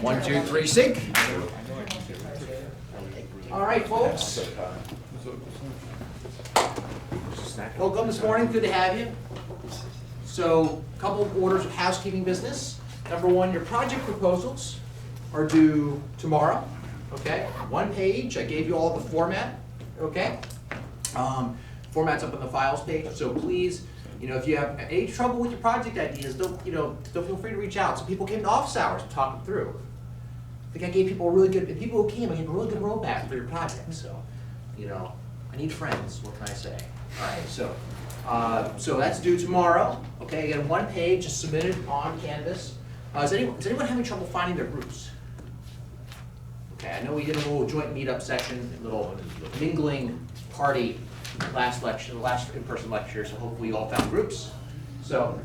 1, 2, 3, sync. All right, folks. Welcome this morning. Good to have you. So, a couple of orders of housekeeping business. Number one, your project proposals are due tomorrow. Okay, 1 page. I gave you all the format. Okay, format's up on the files page. So please, if you have any trouble with your project ideas, don't feel free to reach out. So people came to office hours to talk them through. I think I gave people a really good. People who came, I gave a really good roadmap for your project. So, I need friends. What can I say? All right, so that's due tomorrow. Okay, again, 1 page is submitted on Canvas. Does anyone having trouble finding their groups? Okay, I know we did a little joint meetup session, a little mingling party last in-person lecture, so hopefully you all found groups. So,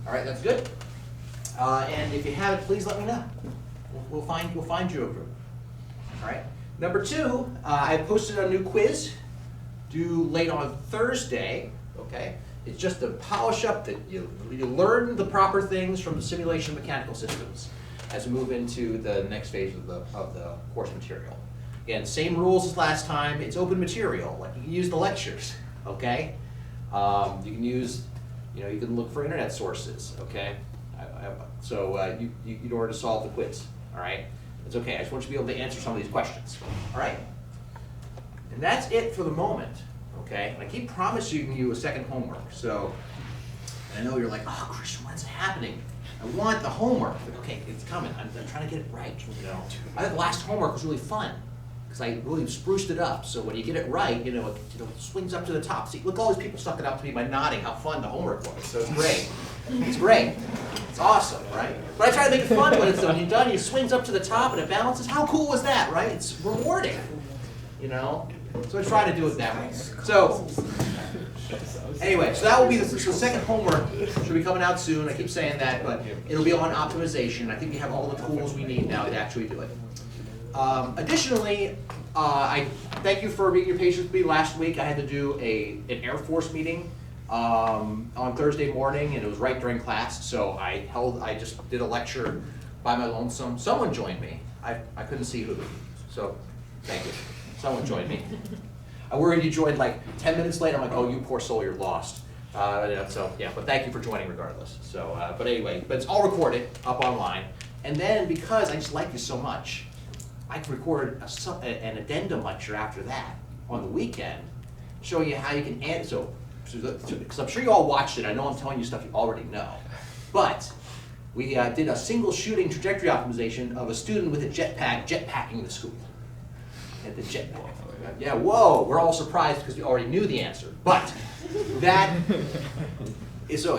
all right, that's good. And if you haven't, please let me know. We'll find you a group. All right. Number two, I posted a new quiz due late on Thursday. Okay, it's just to polish up that you learn the proper things from the simulation of mechanical systems as we move into the next phase of the course material. Again, same rules as last time. It's open material. Like you can use the lectures. Okay, you can use, you can look for internet sources. Okay, in order to solve the quiz. All right, it's okay. I just want you to be able to answer some of these questions. All right, and that's it for the moment. Okay, and I keep promising you a second homework. So I know you're like, oh, Christian, when's it happening? I want the homework. Okay, it's coming. I'm trying to get it right. I think the last homework was really fun because I really spruced it up. So when you get it right, it swings up to the top. See, look, all these people stuck it out to me by nodding how fun the homework was. So it's great. It's great. It's awesome, right? But I try to make it fun when it's done. You're done, it swings up to the top and it balances. How cool was that, right? It's rewarding, So I try to do it that way. So anyway, so that will be the second homework. Should be coming out soon. I keep saying that, but it'll be on optimization. I think we have all the tools we need now to actually do it. Additionally, I thank you for being your patience with me. Last week I had to do an Air Force meeting on Thursday morning, and it was right during class. So I just did a lecture by my lonesome. Someone joined me. I couldn't see who. So thank you. Someone joined me. I worried you joined like 10 minutes late. I'm like, oh, you poor soul, you're lost. But thank you for joining regardless. But it's all recorded up online. And then because I just like you so much, I can record an addendum lecture after that on the weekend, showing you how you can add. Because I'm sure you all watched it. I know I'm telling you stuff you already know. But we did a single shooting trajectory optimization of a student with a jetpacking the school. At the jetpack. Yeah, whoa, we're all surprised because we already knew the answer. But that is, so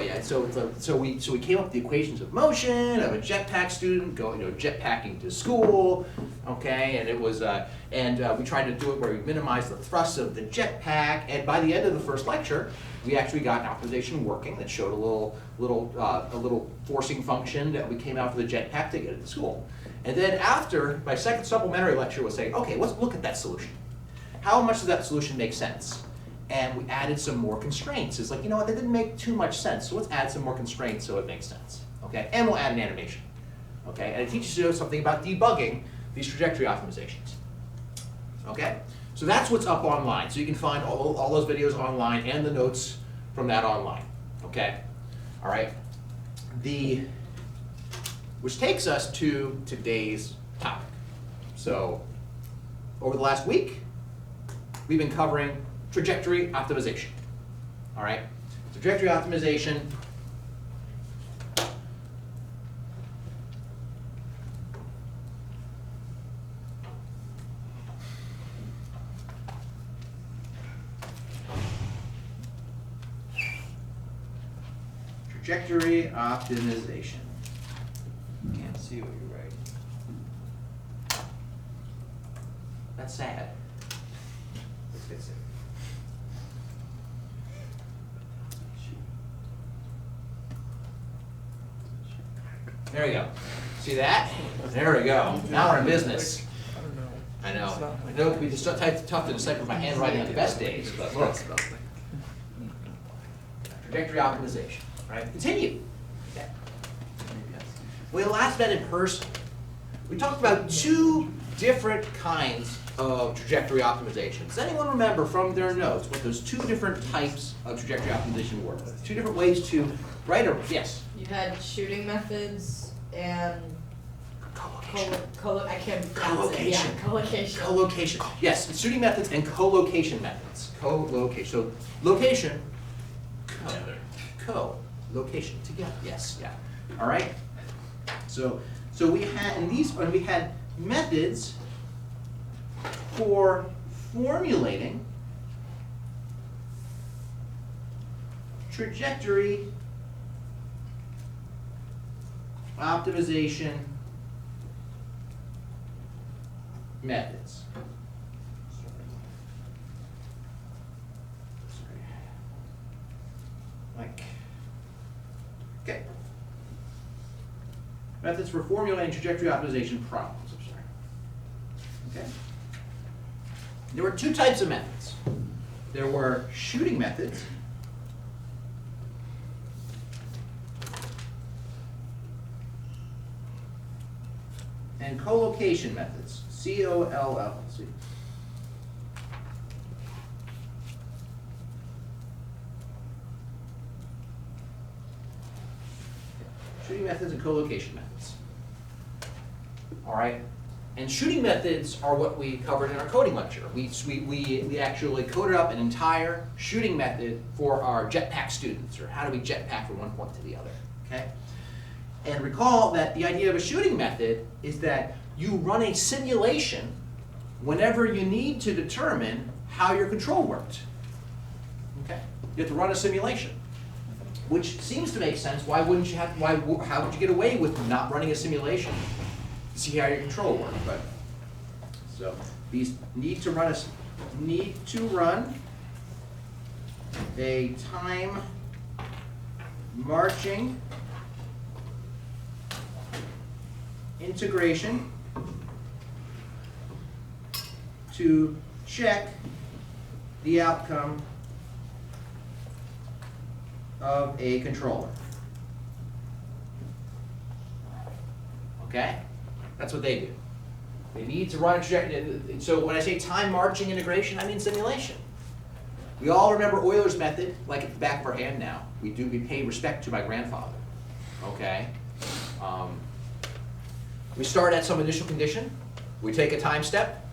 we came up with the equations of motion of a jetpack student going, jetpacking to school, okay, and it was, we tried to do it where we minimized the thrust of the jetpack, and by the end of the first lecture, we actually got an optimization working that showed a little forcing function that we came out for the jetpack to get it to school. And then after, my second supplementary lecture was saying, okay, let's look at that solution. How much does that solution make sense? And we added some more constraints. It's like, that didn't make too much sense, so let's add some more constraints so it makes sense. Okay, and we'll add an animation. Okay, and it teaches you something about debugging these trajectory optimizations. Okay, so that's what's up online. So you can find all those videos online and the notes from that online. Okay, all right. Which takes us to today's topic. So, over the last week, we've been covering trajectory optimization. All right, trajectory optimization. Trajectory optimization. Can't see what you're writing. That's sad. Let's fix it. There we go. See that? There we go. Now we're in business. I know. I know it can be just tough to decipher my handwriting on the best days, but look. Trajectory optimization. Right? Continue. Okay. When we last met in person, we talked about two different kinds of trajectory optimization. Does anyone remember from their notes what those two different types of trajectory optimization were? Two different ways to write or yes? You had shooting methods and Collocation. I can't pronounce it. Yeah, collocation. Collocation. Yes, shooting methods and collocation methods. Collocation. So location, co-location together. Yes, yeah. All right. So we had in these we had methods for formulating trajectory optimization methods. Okay. Methods for formulating trajectory optimization problems. I'm sorry. Okay. There were two types of methods. There were shooting methods and collocation methods. C-O-L-L-C. Shooting methods and collocation methods. All right. And shooting methods are what we covered in our coding lecture. We actually coded up an entire shooting method for our jetpack students, or how do we jetpack from one point to the other, okay? And recall that the idea of a shooting method is that you run a simulation whenever you need to determine how your control worked, okay? You have to run a simulation, which seems to make sense. Why wouldn't you have, how would you get away with not running a simulation? See how your control works, but so these need to run a time marching integration to check the outcome of a controller. Okay? That's what they do. They need to run a trajectory. So when I say time marching integration, I mean simulation. We all remember Euler's method, like at the back of our hand now. We pay respect to my grandfather. Okay? We start at some initial condition. We take a time step,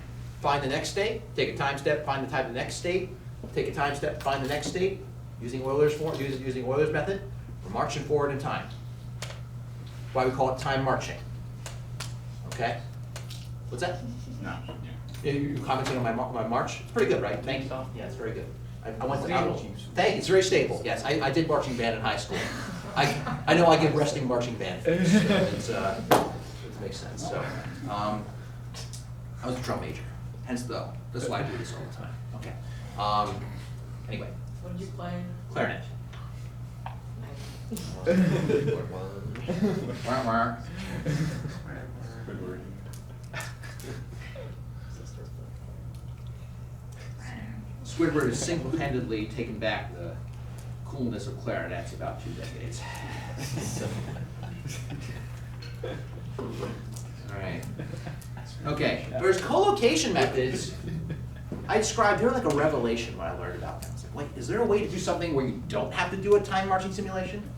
find the next state. Take a time step, find the next state. Take a time step, find the next state. Using Euler's method, we're marching forward in time. Why we call it time marching. Okay? What's that? No. You commented on my march? It's pretty good, right? Thank you. Yeah, it's very good. I went to thank you. It's very stable. Yes, I did marching band in high school. I know I give resting marching band. So it makes sense. So I was a drum major. Hence that's why I do this all the time. Okay. Anyway. What did you play? Clarinet. Squidward has single-handedly taken back the coolness of clarinets about 2 decades. All right. Okay. There's collocation methods. I described, they're like a revelation when I learned about them. I was like, wait, is there a way to do something where you don't have to do a time marching simulation?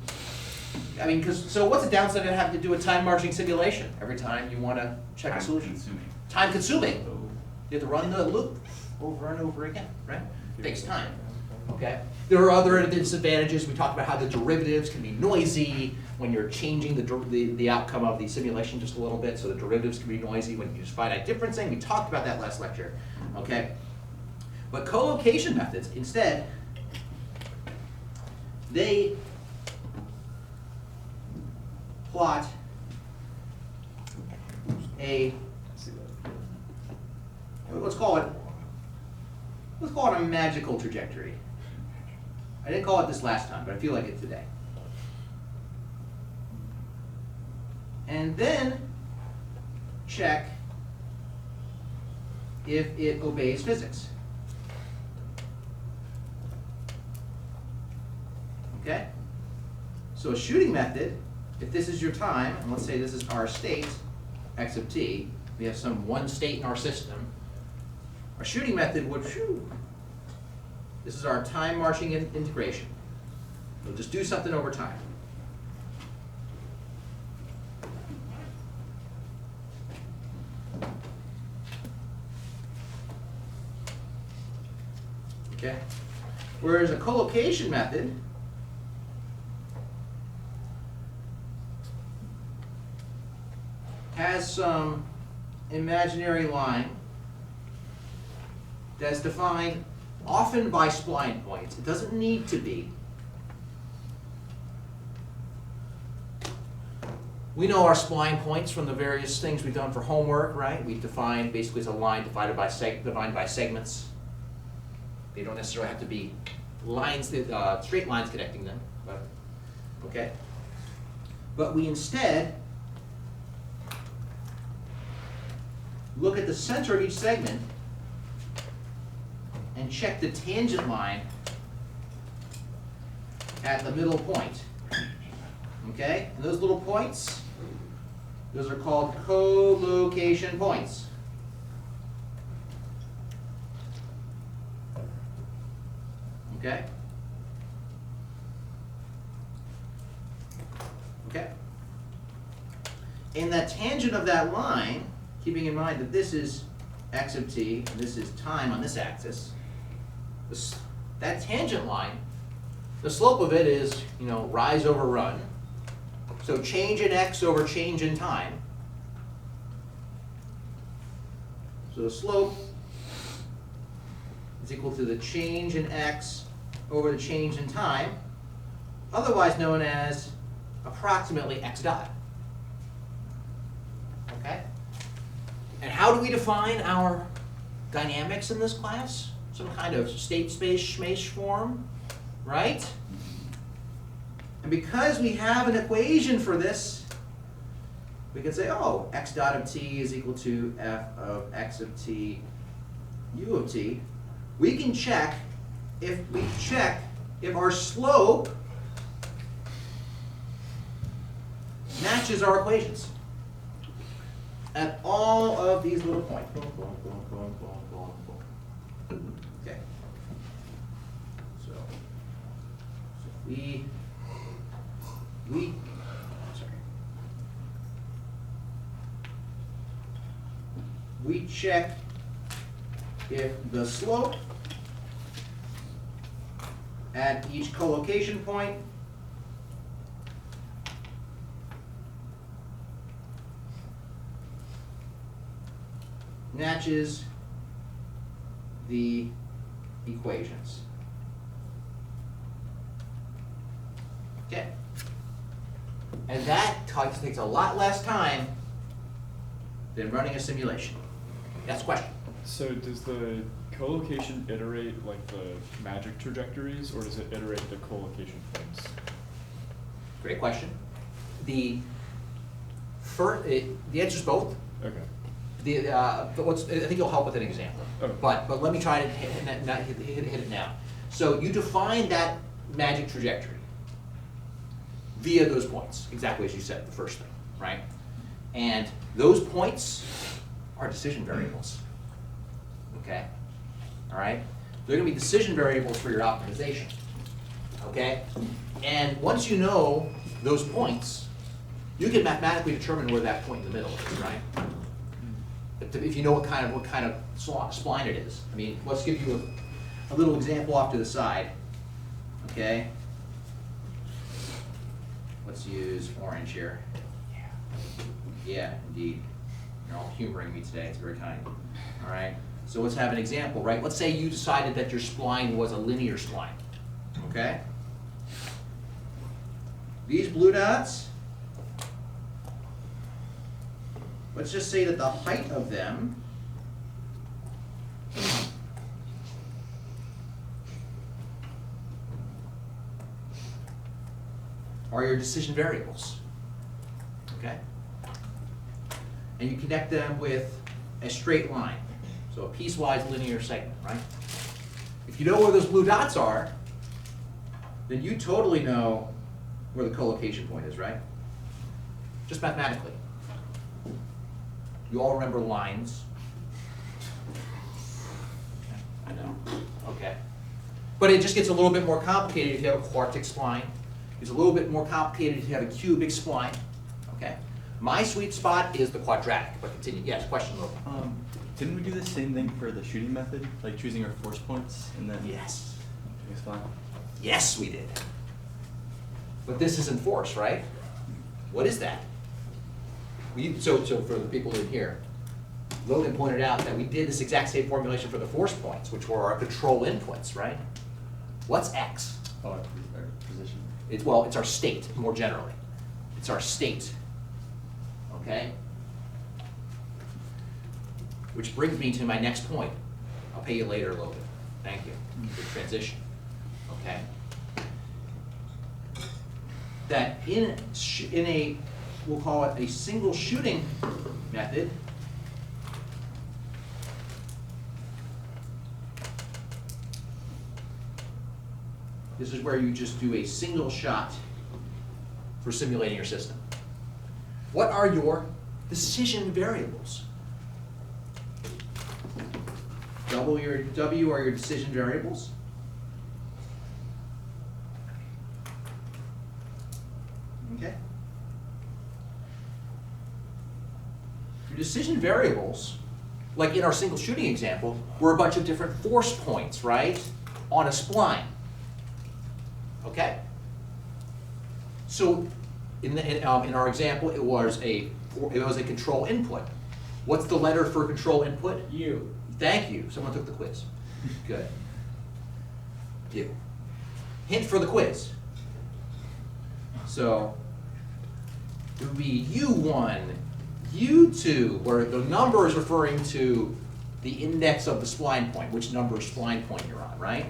I mean, so what's the downside of having to do a time marching simulation every time you want to check a solution? Time consuming. You have to run the loop over and over again, right? It takes time, okay? There are other disadvantages. We talked about how the derivatives can be noisy when you're changing the outcome of the simulation just a little bit, so the derivatives can be noisy when you use finite differencing. We talked about that last lecture, okay? But collocation methods, instead, they plot a, let's call it a magical trajectory. I didn't call it this last time, but I feel like it today. And then check if it obeys physics. Okay? So a shooting method if this is your time, and let's say this is our state, x of t, we have some one state in our system, our shooting method would, this is our time marching integration. We'll just do something over time. Okay? Whereas a collocation method has some imaginary line that's defined often by spline points. It doesn't need to be. We know our spline points from the various things we've done for homework, right? We've defined basically as a line divided by segments. They don't necessarily have to be lines, straight lines connecting them, but okay. But we instead look at the center of each segment and check the tangent line at the middle point. Okay? And those little points, those are called collocation points. Okay? Okay? And that tangent of that line, keeping in mind that this is x of t, and this is time on this axis, that tangent line, the slope of it is, rise over run. So change in x over change in time. So the slope is equal to the change in x over the change in time, otherwise known as approximately x dot. Okay? And how do we define our dynamics in this class? Some kind of state space schmace form, right? And because we have an equation for this, we can say, oh, x dot of t is equal to f of x of t u of t. We can check if our slope matches our equations at all of these little points. Boom, boom, boom, boom, boom, boom, boom. Okay. So we check if the slope at each collocation point matches the equations. Okay. And that takes a lot less time than running a simulation. That's the question. So does the collocation iterate like the magic trajectories, or does it iterate the collocation points? Great question. The answer is both. Okay. I think you'll help with an example. Okay. But let me try to hit it now. So you define that magic trajectory via those points, exactly as you said, the first thing, right? And those points are decision variables, okay? All right? They're gonna be decision variables for your optimization, okay? And once you know those points, you can mathematically determine where that point in the middle is, right? If you know what kind of spline it is. I mean, let's give you a little example off to the side, okay? Let's use orange here. Yeah, indeed. You're all humoring me today, it's very kind. All right, so let's have an example, right? Let's say you decided that your spline was a linear spline, okay? These blue dots, let's just say that the height of them are your decision variables, okay? And you connect them with a straight line, so a piecewise linear segment, right? If you know where those blue dots are, then you totally know where the collocation point is, right? just mathematically. You all remember lines? I know, okay. But it just gets a little bit more complicated if you have a quartic spline. It's a little bit more complicated if you have a cubic spline, okay? My sweet spot is the quadratic, but continue. Yes, question, Logan. Didn't we do the same thing for the shooting method, like choosing our force points and then Yes. choosing a spline? Yes, we did. But this isn't force, right? What is that? So for the people in here, Logan pointed out that we did this exact same formulation for the force points, which were our control inputs, right? What's X? Oh, our position. It's our state, more generally. It's our state, okay? Which brings me to my next point. I'll pay you later, Logan. Thank you for the transition, okay? That in a, we'll call it a single shooting method, this is where you just do a single shot for simulating your system. What are your decision variables? W are your decision variables. Okay? Your decision variables, like in our single shooting example, were a bunch of different force points, right? On a spline. Okay? So in our example, it was a control input. What's the letter for control input? U. Thank you. Someone took the quiz. Good. U. Hint for the quiz. So it would be U1, U2, where the number is referring to the index of the spline point, which number spline point you're on, right?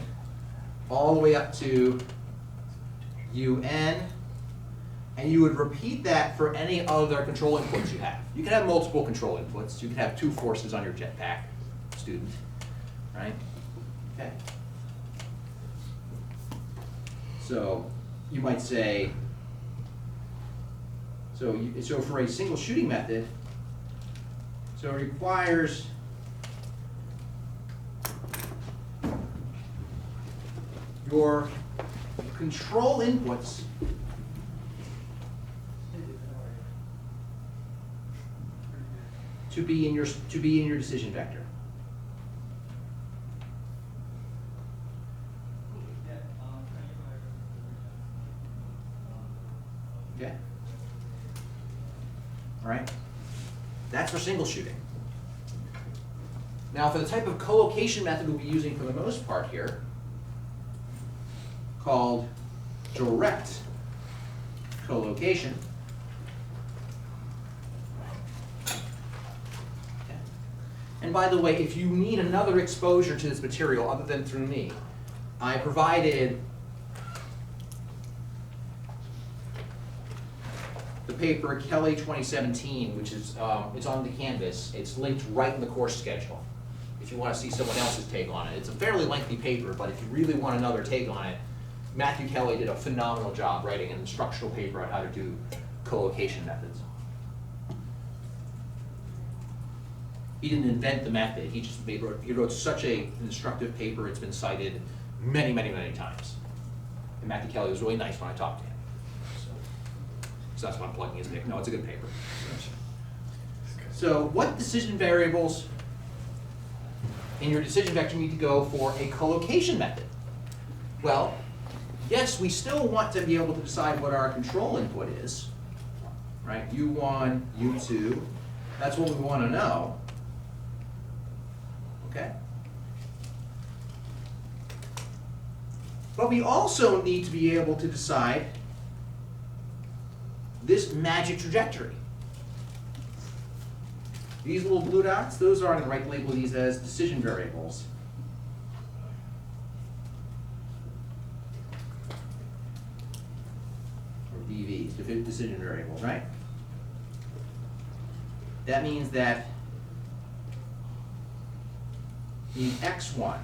All the way up to UN, and you would repeat that for any other control inputs you have. You can have multiple control inputs. You can have 2 forces on your jetpack, student, right? Okay. So you might say, so for a single shooting method, so it requires your control inputs to be in your decision vector. Okay. All right. That's for single shooting. Now, for the type of collocation method we'll be using for the most part here, called direct collocation. Okay. And by the way, if you need another exposure to this material other than through me, I provided the paper Kelly 2017, which is it's on the Canvas. It's linked right in the course schedule. If you want to see someone else's take on it, it's a fairly lengthy paper, but if you really want another take on it, Matthew Kelly did a phenomenal job writing an instructional paper on how to do collocation methods. He didn't invent the method. He just he wrote such an instructive paper. It's been cited many, many, many times. And Matthew Kelly was really nice when I talked to him. So that's why I'm plugging his paper. No, it's a good paper. So what decision variables in your decision vector need to go for a collocation method? Well, yes, we still want to be able to decide what our control input is, right? U1, U2, that's what we want to know, okay? But we also need to be able to decide this magic trajectory. These little blue dots, those are, I'm going to right label these as decision variables. Or DVs, decision variables, right? That means that you need x1,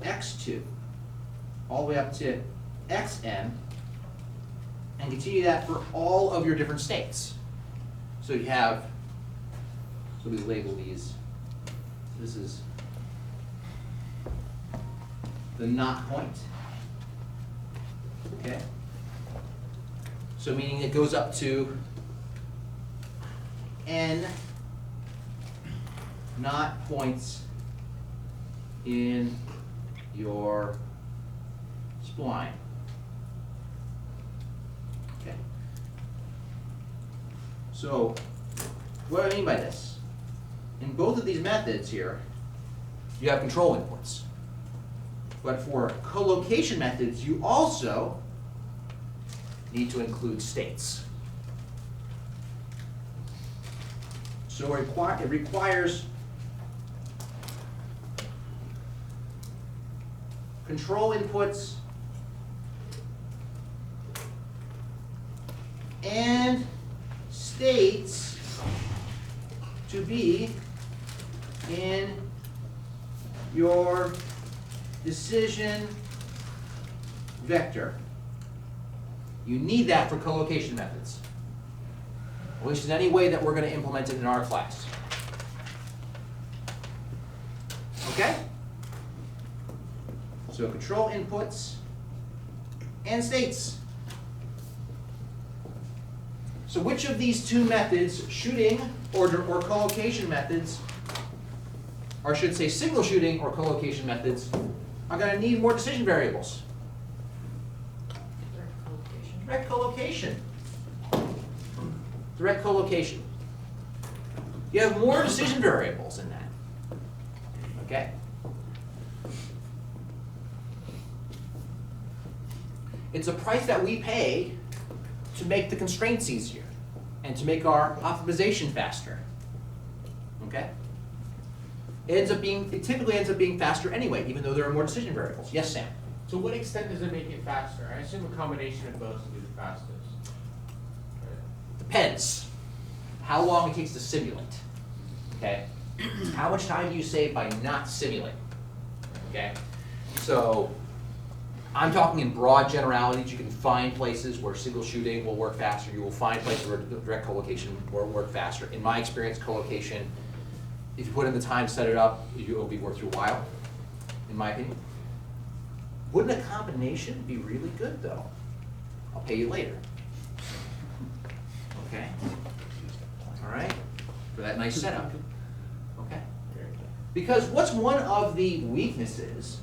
x2, all the way up to xn, and continue that for all of your different states. So you have, so we label these. This is the not point. Okay? So meaning it goes up to n not points in your spline. Okay. So what do I mean by this? In both of these methods here, you have control inputs. But for collocation methods, you also need to include states. So it requires control inputs and states to be in your decision vector. You need that for collocation methods, at least in any way that we're going to implement it in our class. Okay? So control inputs and states. So which of these two methods, shooting or collocation methods, or I should say signal shooting or collocation methods, are going to need more decision variables? Direct collocation. Direct collocation. You have more decision variables in that. Okay? It's a price that we pay to make the constraints easier and to make our optimization faster. Okay? It typically ends up being faster anyway, even though there are more decision variables. Yes, Sam? To what extent does it make it faster? I assume a combination of both would be the fastest. Depends how long it takes to simulate. Okay? How much time do you save by not simulating? Okay? So I'm talking in broad generalities. You can find places where single shooting will work faster. You will find places where direct collocation will work faster. In my experience, collocation, if you put in the time to set it up, it will be worth your while, in my opinion. Wouldn't a combination be really good, though? I'll pay you later. Okay? All right? For that nice setup. Okay? Because what's one of the weaknesses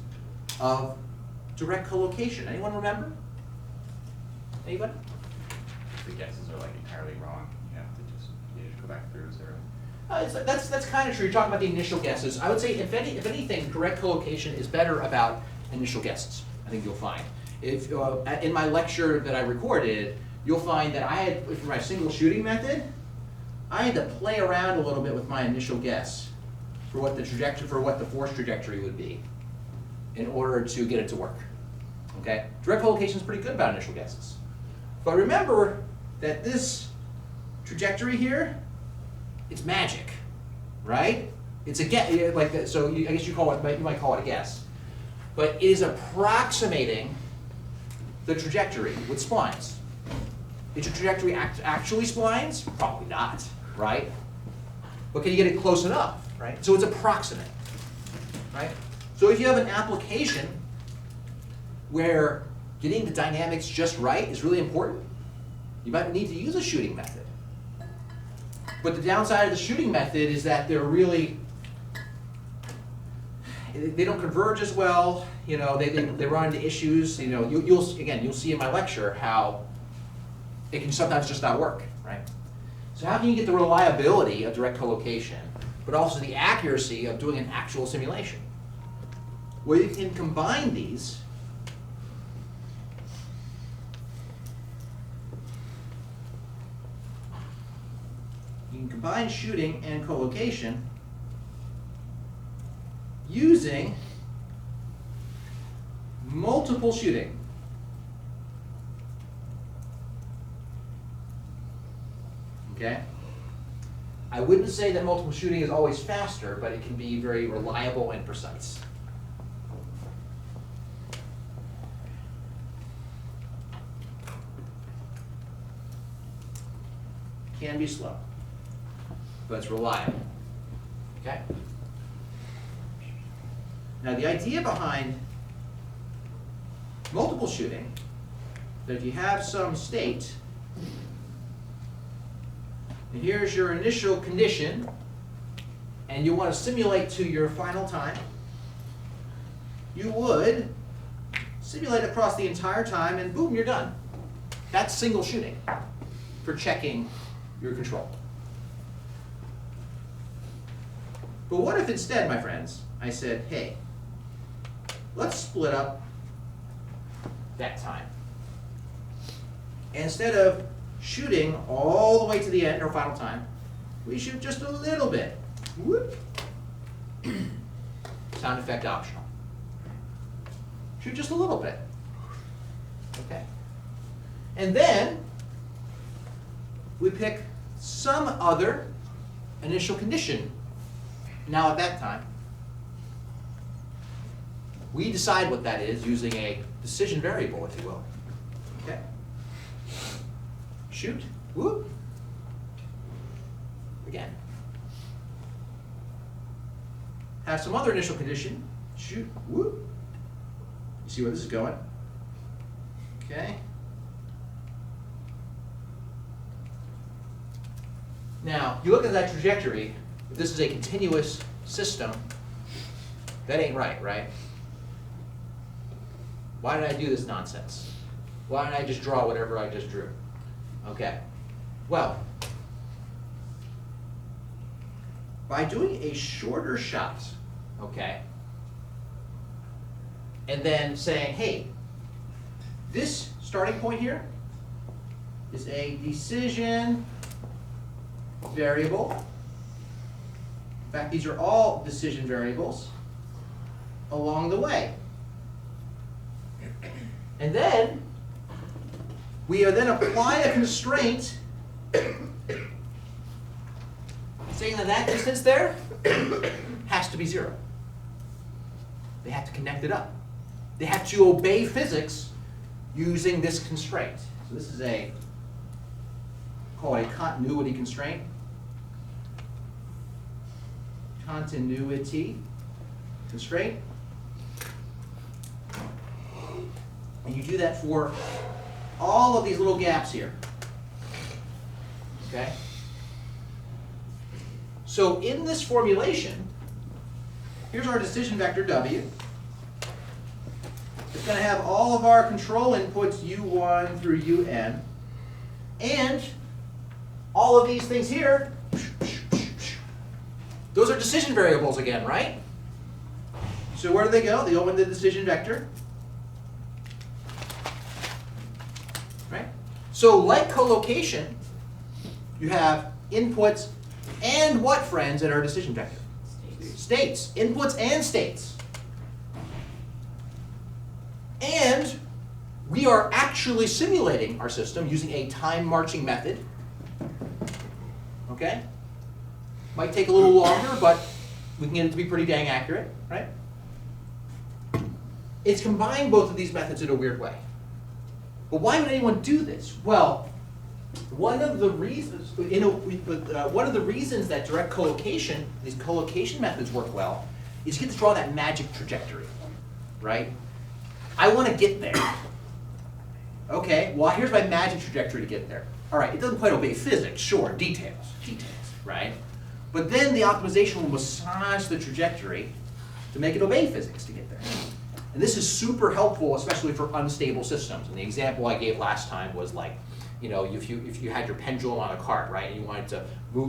of direct collocation? Anyone remember? Anybody? The guesses are like entirely wrong. You have to just go back through zero. That's kind of true. You're talking about the initial guesses. I would say, if anything, direct collocation is better about initial guesses. I think you'll find. If in my lecture that I recorded, you'll find that I had, for my single shooting method, I had to play around a little bit with my initial guess for what the force trajectory would be in order to get it to work. Okay? Direct collocation is pretty good about initial guesses. But remember that this trajectory here, it's magic, right? It's a guess, like that. So I guess you might call it a guess, but it is approximating the trajectory with splines. Is your trajectory actually splines? Probably not, right? But can you get it close enough, right? So it's approximate, right? So if you have an application where getting the dynamics just right is really important, you might need to use a shooting method. But the downside of the shooting method is that they don't converge as well. You know, they run into issues. You know, you'll see in my lecture how it can sometimes just not work, right? So how can you get the reliability of direct collocation, but also the accuracy of doing an actual simulation? Well, you can combine these. You can combine shooting and collocation using multiple shooting. Okay? I wouldn't say that multiple shooting is always faster, but it can be very reliable and precise. Can be slow. but it's reliable. Okay? Now the idea behind multiple shooting, that if you have some state, and here's your initial condition, and you want to simulate to your final time, you would simulate across the entire time, and boom, you're done. That's single shooting for checking your control. But what if instead, my friends, I said, hey, let's split up that time. Instead of shooting all the way to the end, or final time, we shoot just a little bit. Whoop. Sound effect optional. Shoot just a little bit. Okay. And then we pick some other initial condition. Now at that time, we decide what that is using a decision variable, if you will. Okay. Shoot. Whoop. Again. Have some other initial condition. Shoot. Whoop. You see where this is going? Okay. Now, you look at that trajectory, if this is a continuous system, that ain't right, right? Why did I do this nonsense? Why didn't I just draw whatever I just drew? Okay. Well, by doing a shorter shot, okay, and then saying, hey, this starting point here is a decision variable. In fact, these are all decision variables along the way. And then we then apply a constraint saying that that distance there has to be 0. They have to connect it up. They have to obey physics using this constraint. So this is call it a continuity constraint. Continuity constraint. And you do that for all of these little gaps here. Okay? So in this formulation, here's our decision vector W. It's going to have all of our control inputs U1 through UN. And all of these things here, those are decision variables again, right? So where do they go? They go in the decision vector. Right? So like collocation, you have inputs and what, friends, in our decision vector? States. Inputs and states. And we are actually simulating our system using a time marching method. Okay? Might take a little longer, but we can get it to be pretty dang accurate, right? It's combined both of these methods in a weird way. But why would anyone do this? Well, one of the reasons, one of the reasons that direct collocation, these collocation methods work well, is you get to draw that magic trajectory, right? I want to get there. Okay, well here's my magic trajectory to get there. All right, it doesn't quite obey physics, sure, details, right? But then the optimization will massage the trajectory to make it obey physics to get there. And this is super helpful, especially for unstable systems. And the example I gave last time was like, you know, if you had your pendulum on a cart, right, and you wanted to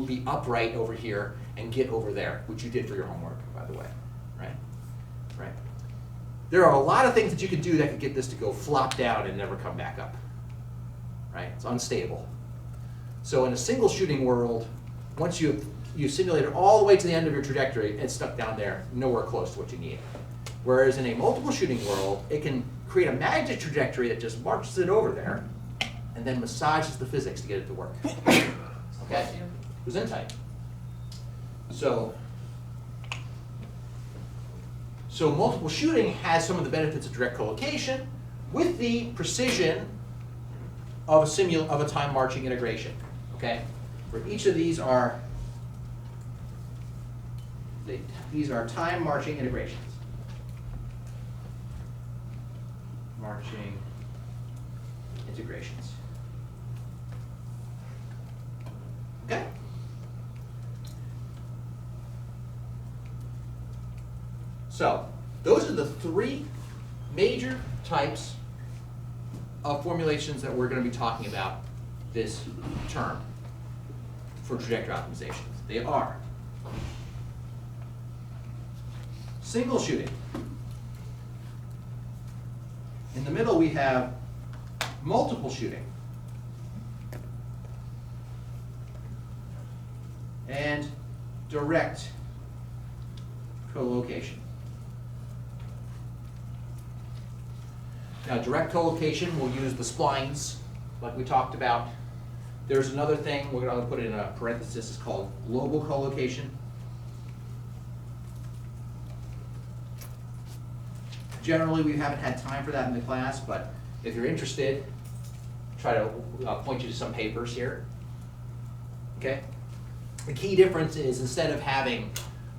be upright over here and get over there, which you did for your homework, by the way, right? Right. There are a lot of things that you could do that could get this to go flop down and never come back up, right? It's unstable. So in a single shooting world, once you simulate it all the way to the end of your trajectory, it's stuck down there, nowhere close to what you need. Whereas in a multiple shooting world, it can create a magic trajectory that just marches it over there and then massages the physics to get it to work. Okay? Who's in tight? So multiple shooting has some of the benefits of direct collocation with the precision of a time marching integration. Okay? Where each of these are these are time marching integrations. Marching integrations. Okay? So, those are the three major types of formulations that we're going to be talking about this term for trajectory optimizations. They are single shooting. In the middle we have multiple shooting. And direct collocation. Now, direct collocation, we'll use the splines, like we talked about. There's another thing, we're going to put it in a parenthesis, it's called global collocation. Generally, we haven't had time for that in the class, but if you're interested, try to point you to some papers here. Okay? The key difference is instead of having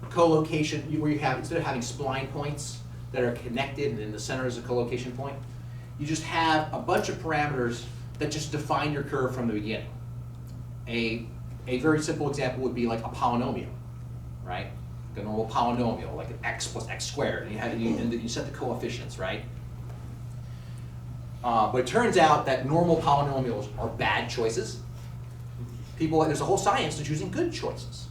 collocation, instead of having spline points that are connected and in the center is a collocation point, you just have a bunch of parameters that just define your curve from the beginning. A very simple example would be like a polynomial, right? A normal polynomial, like an x plus x squared, and you set the coefficients, right? But it turns out that normal polynomials are bad choices. There's a whole science to choosing good choices.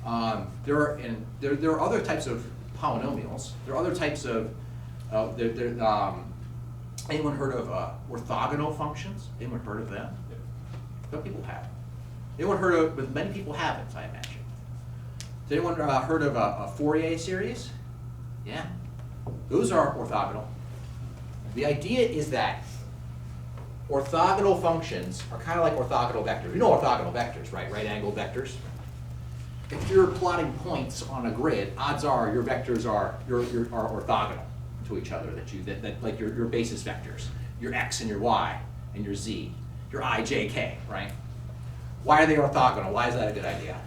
There are other types of polynomials. There are other types of, anyone heard of orthogonal functions? Anyone heard of them? Some people have. Anyone heard of, but many people haven't, I imagine. Has anyone heard of a Fourier series? Yeah, those are orthogonal. The idea is that orthogonal functions are kind of like orthogonal vectors. You know orthogonal vectors, right? Right-angled vectors. If you're plotting points on a grid, odds are your vectors are orthogonal to each other. That like your basis vectors, your x and your y and your z, your I, j, k, right? Why are they orthogonal? Why is that a good idea?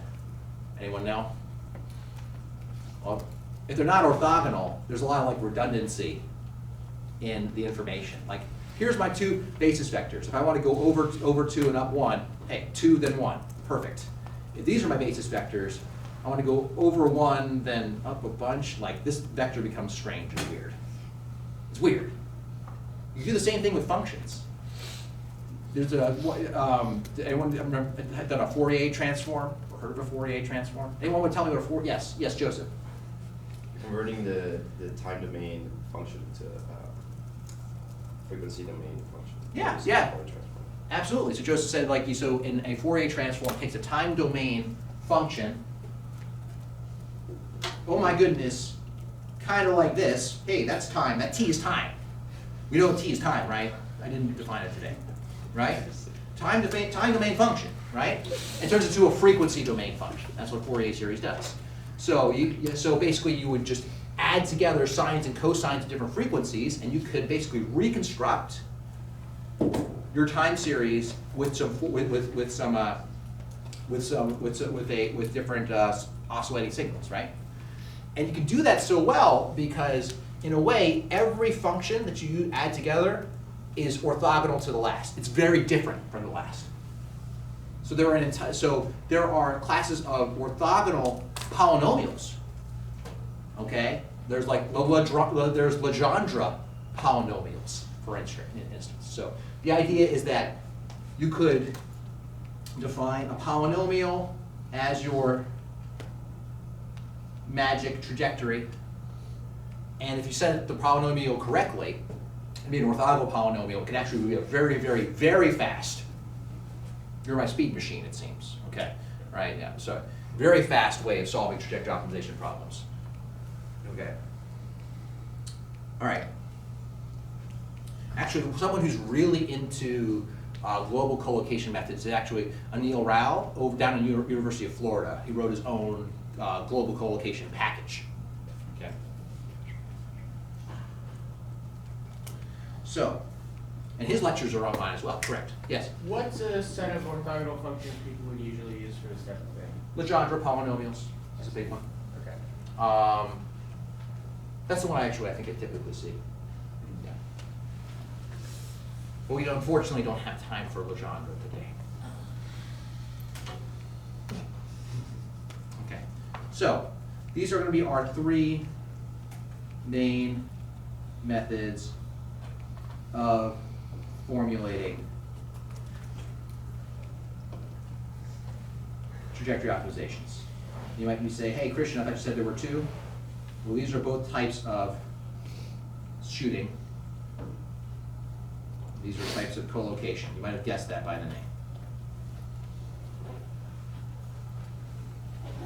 Anyone know? Well, if they're not orthogonal, there's a lot of like redundancy in the information. Like, here's my two basis vectors. If I want to go over 2 and up 1, hey, 2 then 1, perfect. If these are my basis vectors, I want to go over 1 then up a bunch, like this vector becomes strange and weird. It's weird. You do the same thing with functions. There's anyone have done a Fourier transform or heard of a Fourier transform? Anyone would tell me what a Fourier? Yes, Joseph. Converting the time domain function to frequency domain function. Yeah, Just yeah. Fourier transform. Absolutely. So Joseph said, like, so in a Fourier transform, it takes a time domain function. Oh my goodness, kind of like this. Hey, that's time. That t is time. We know t is time, right? I didn't define it today, right? Time domain function, right? It turns into a frequency domain function. That's what Fourier series does. So so basically, you would just add together sines and cosines of different frequencies, and you could basically reconstruct your time series with different oscillating signals, right? And you can do that so well because, in a way, every function that you add together is orthogonal to the last. It's very different from the last. So there are classes of orthogonal polynomials. Okay, there's like there's Legendre polynomials, for instance. So the idea is that you could define a polynomial as your magic trajectory, and if you set the polynomial correctly, it'd be an orthogonal polynomial. It can actually be a very, very, very fast. You're my speed machine, it seems. Okay, right? Yeah. So very fast way of solving trajectory optimization problems. Okay. All right. Actually, someone who's really into global collocation methods is actually Anil Rao down in University of Florida. He wrote his own global collocation package. Okay. So, and his lectures are online as well. Correct. Yes. What's a set of orthogonal functions people would usually use for this type of thing? Legendre polynomials is a big one. Okay. That's the one I think I typically see. Yeah. But we unfortunately don't have time for Legendre today. Okay, so these are going to be our three main methods of formulating trajectory optimizations. You might say, hey, Christian, I thought you said there were two. Well, these are both types of shooting. These are types of collocation. You might have guessed that by the name.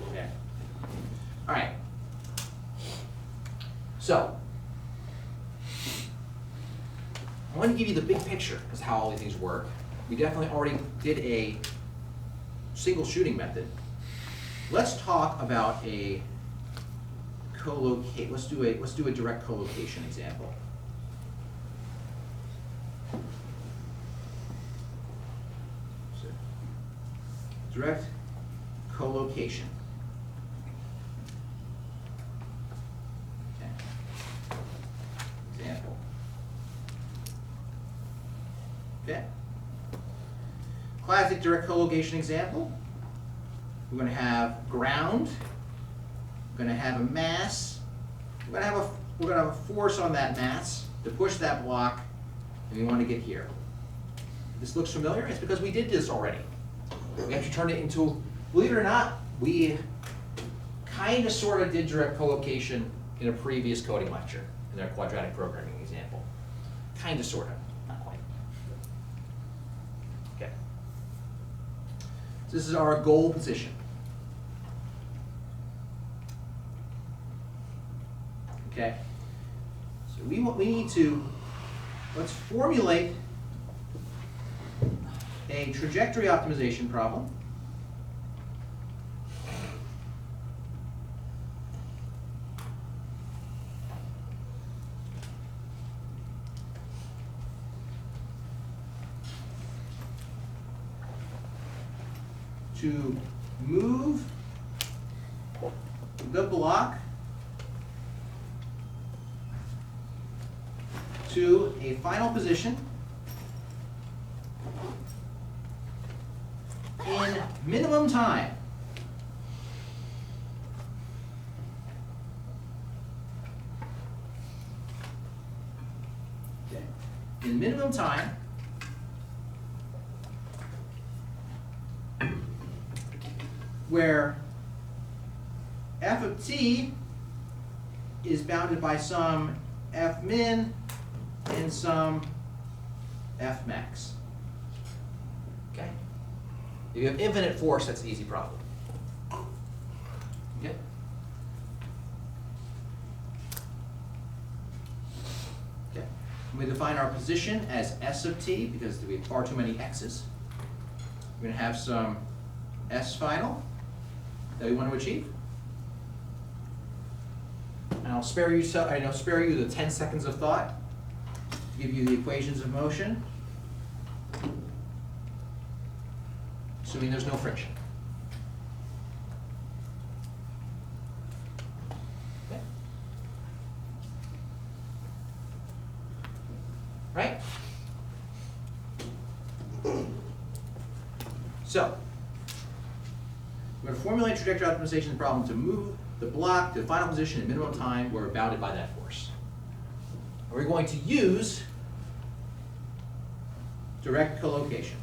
Okay. All right. So, I want to give you the big picture as to how all these things work. We definitely already did a single shooting method. Let's talk about a collocate. Let's do a direct collocation example. So, direct collocation. Okay. Example. Okay. Classic direct collocation example. We're going to have ground. We're going to have a mass. We're going to have a force on that mass to push that block, and we want to get here. This looks familiar. It's because we did this already. We actually turned it into, believe it or not, we kind of sort of did direct collocation in a previous coding lecture in our quadratic programming example. Kind of, sort of, not quite. Okay. So this is our goal position. Okay. So we need to, let's formulate a trajectory optimization problem. To move the block to a final position in minimum time. Okay. In minimum time, where f of t is bounded by some f min and some f max. Okay? If you have infinite force, that's an easy problem. Okay? Okay. We define our position as s of t because we have far too many x's. We're going to have some s final that we want to achieve. And I'll spare you the 10 seconds of thought to give you the equations of motion, assuming there's no friction. Okay. Right? So, we're going to formulate a trajectory optimization problem to move the block to the final position in minimum time where we're bounded by that force. And we're going to use direct collocation.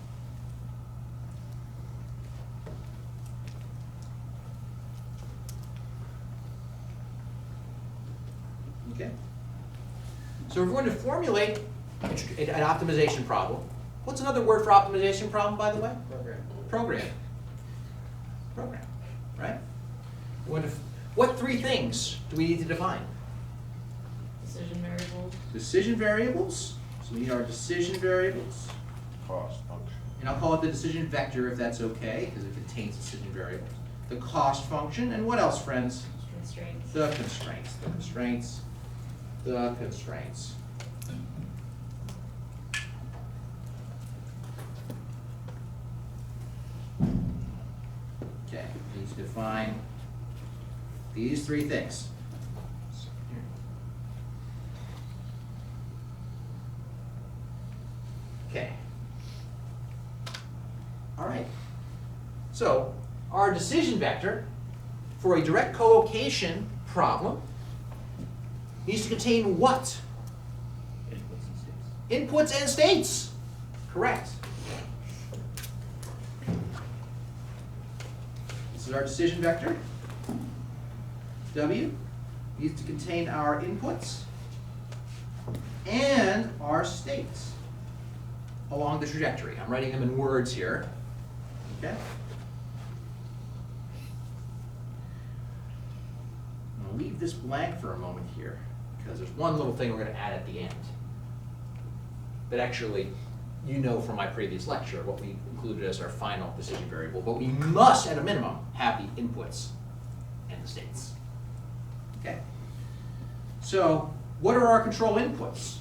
Okay? So we're going to formulate an optimization problem. What's another word for optimization problem, by the way? Program. Program, right? What three things do we need to define? Decision variables. Decision variables. So we need our decision variables. Cost function. And I'll call it the decision vector if that's okay, because it contains decision variables. The cost function, and what else, friends? Constraints. The constraints. The constraints. The constraints. Okay, we need to define These three things. Okay. All right. So our decision vector for a direct collocation problem needs to contain what? Inputs and states. Correct. This is our decision vector. W needs to contain our inputs and our states along the trajectory. I'm writing them in words here. Okay? I'm going to leave this blank for a moment here because there's one little thing we're going to add at the end. That actually, you know from my previous lecture what we included as our final decision variable, but we must, at a minimum, have the inputs and the states. Okay? So, what are our control inputs?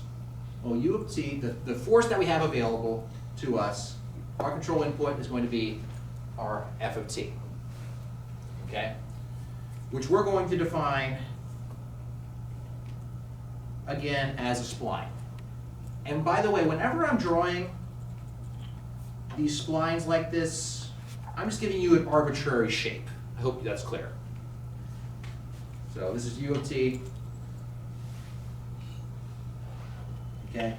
Well, U of t, the force that we have available to us, our control input is going to be our F of t. Okay? Which we're going to define, again, as a spline. And by the way, whenever I'm drawing these splines like this, I'm just giving you an arbitrary shape. I hope that's clear. So this is U of t. Okay.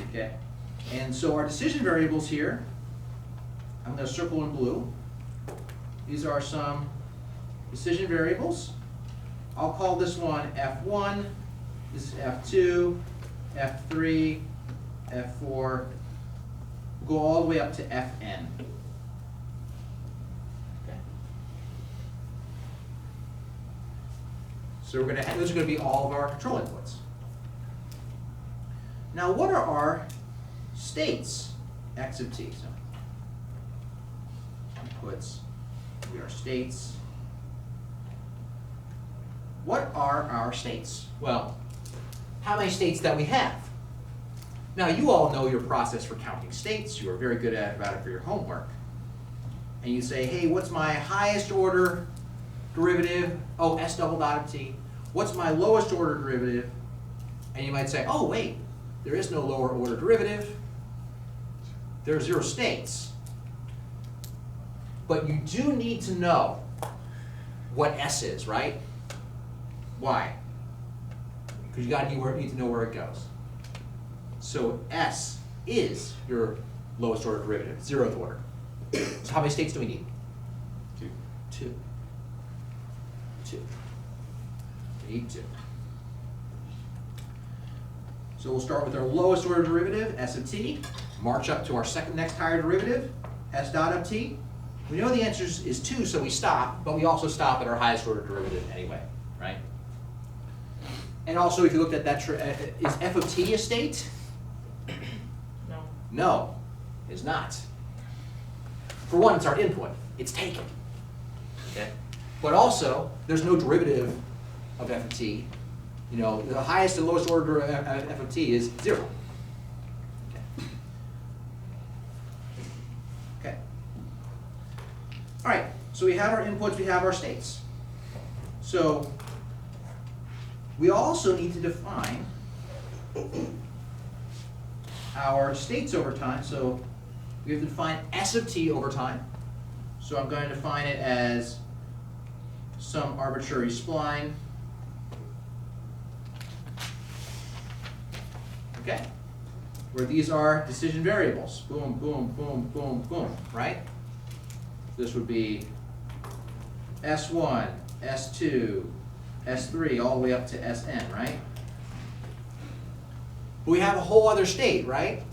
Okay. And so our decision variables here, I'm going to circle in blue. These are some decision variables. I'll call this one F1. This is F2, F3, F4. We'll go all the way up to Fn. Okay. So we're going to, those are going to be all of our control inputs. Now, what are our states? X of t. So inputs, we are states. What are our states? Well, how many states that we have? Now, you all know your process for counting states. You are very good about it for your homework. And you say, hey, what's my highest order derivative? Oh, s double dot of t. What's my lowest order derivative? And you might say, oh, wait, there is no lower order derivative. There are 0 states. But you do need to know what s is, right? Why? Because you need to know where it goes. So s is your lowest order derivative, 0th order. So how many states do we need? 2. 2. 2. We need 2. So we'll start with our lowest order derivative, s of t, march up to our second next higher derivative, s dot of t. We know the answer is 2, so we stop, but we also stop at our highest order derivative anyway, right? And also, if you looked at that, is f of t a state? No. No, it's not. For one, it's our input. It's taken. Okay? But also, there's no derivative of f of t. You know, the highest and lowest order of f of t is 0. Okay. Okay. All right, so we have our inputs, we have our states. So we also need to define our states over time. So we have to define s of t over time. So I'm going to define it as some arbitrary spline. Okay? Where these are decision variables. Boom, boom, boom, boom, boom, right? This would be S1, S2, S3, all the way up to Sn, right? But we have a whole other state, right?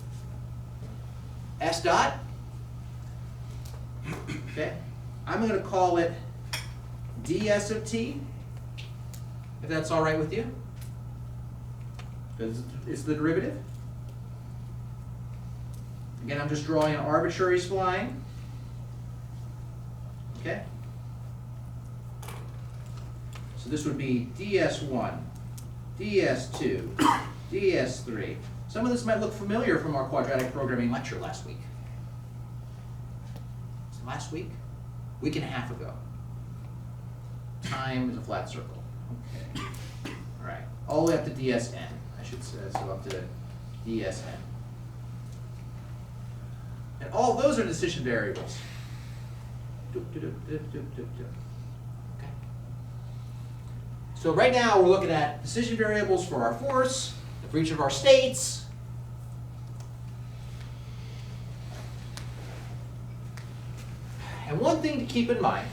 S dot. Okay? I'm going to call it ds of t, if that's all right with you. Because it's the derivative. Again, I'm just drawing an arbitrary spline. Okay? So this would be ds1, ds2, ds3. Some of this might look familiar from our quadratic programming lecture last week. Last week? Week and a half ago. time is a flat circle. Okay. All right, all the way up to DSN, I should say, so up to DSN. And all those are decision variables. Okay. So right now we're looking at decision variables for our force, for each of our states. And one thing to keep in mind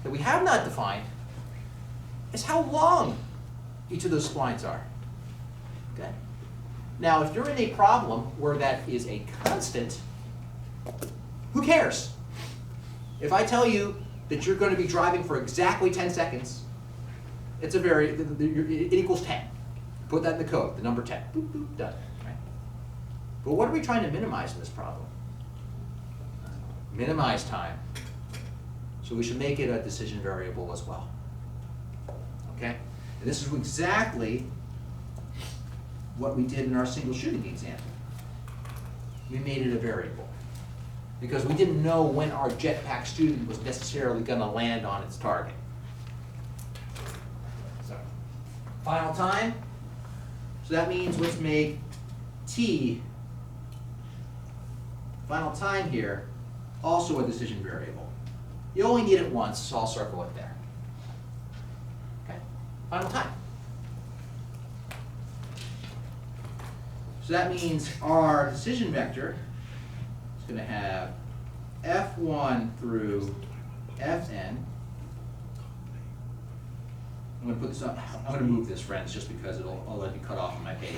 that we have not defined is how long each of those splines are. Okay? Now, if you're in a problem where that is a constant, who cares? If I tell you that you're going to be driving for exactly 10 seconds, it's it equals 10. Put that in the code, the number 10. Boop, boop, done. Right? But what are we trying to minimize in this problem? Minimize time. So we should make it a decision variable as well. Okay? And this is exactly what we did in our single shooting example. We made it a variable because we didn't know when our jetpack student was necessarily going to land on its target. So, final time. So that means let's make t, final time here, also a decision variable. You only need it once, so I'll circle it there. Okay, final time. So that means our decision vector is going to have F1 through Fn. I'm going to put this up. I'm going to move this, friends, just because I'll let me cut off on my page.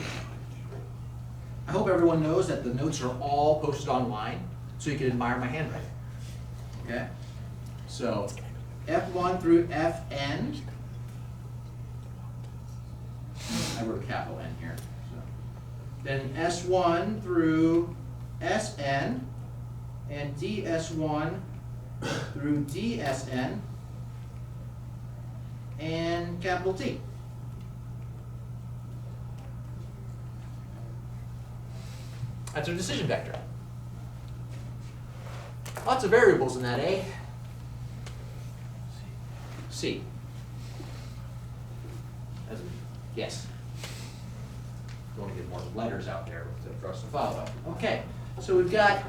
I hope everyone knows that the notes are all posted online, so you can admire my handwriting. Okay? So F1 through Fn. I wrote a capital N here. So. Then S1 through Sn, and DS1 through DSN, and capital T. That's our decision vector. Lots of variables in that, eh? C. Yes. Going to get more letters out there for us to follow. Okay, so we've got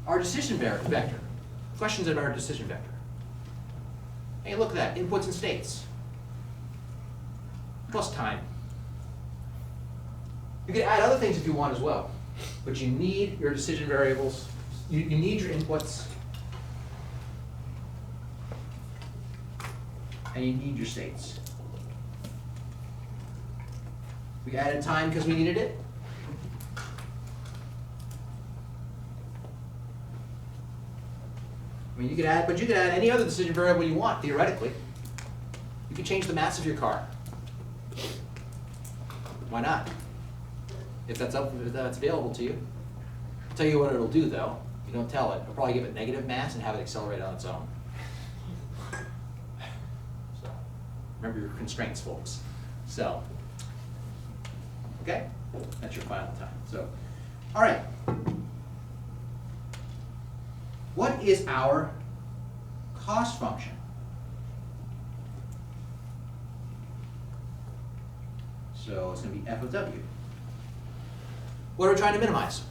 our decision vector. Questions about our decision vector. Hey, look at that, inputs and states. Plus time. You can add other things if you want as well, but you need your decision variables, you need your inputs, and you need your states. We added time because we needed it. I mean, you could add, but you could add any other decision variable you want, theoretically. You could change the mass of your car. Why not? If that's available to you. I'll tell you what it'll do, though. You don't tell it. It'll probably give it negative mass and have it accelerate on its own. So, remember your constraints, folks. So, okay? That's your final time. So, all right. What is our cost function? So it's going to be f of w. What are we trying to minimize?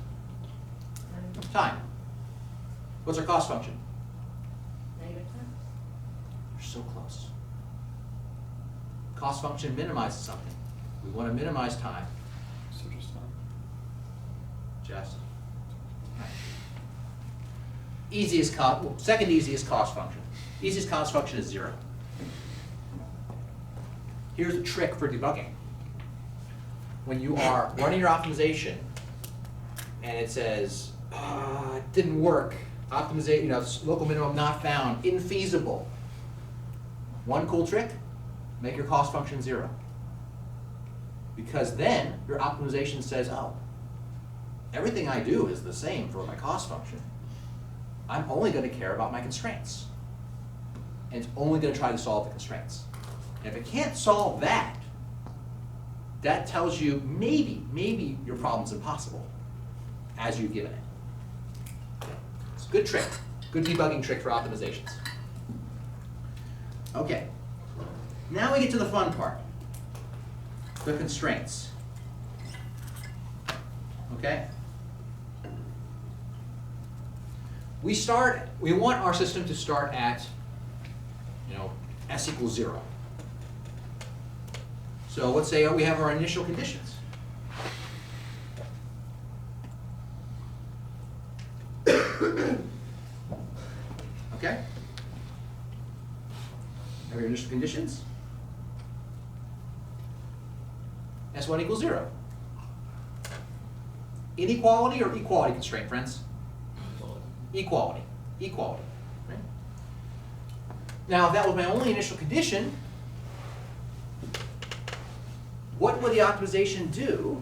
Time. What's our cost function? Negative time. You're so close. Cost function minimizes something. We want to minimize time. So just time. Just. Easiest cost, well, second easiest cost function. Easiest cost function is 0. Here's a trick for debugging. When you are running your optimization and it says, it didn't work, optimization, local minimum not found, infeasible. One cool trick, make your cost function 0. Because then your optimization says, oh, everything I do is the same for my cost function. I'm only going to care about my constraints. And it's only going to try to solve the constraints. And if it can't solve that, that tells you maybe your problem's impossible as you've given it. It's a good trick. Good debugging trick for optimizations. Okay. Now we get to the fun part. The constraints. Okay? We want our system to start at, s equals 0. So let's say we have our initial conditions. Okay? Have your initial conditions. S1 equals 0. Inequality or equality constraint, friends? Equality. Equality. Right? Now, if that was my only initial condition, what would the optimization do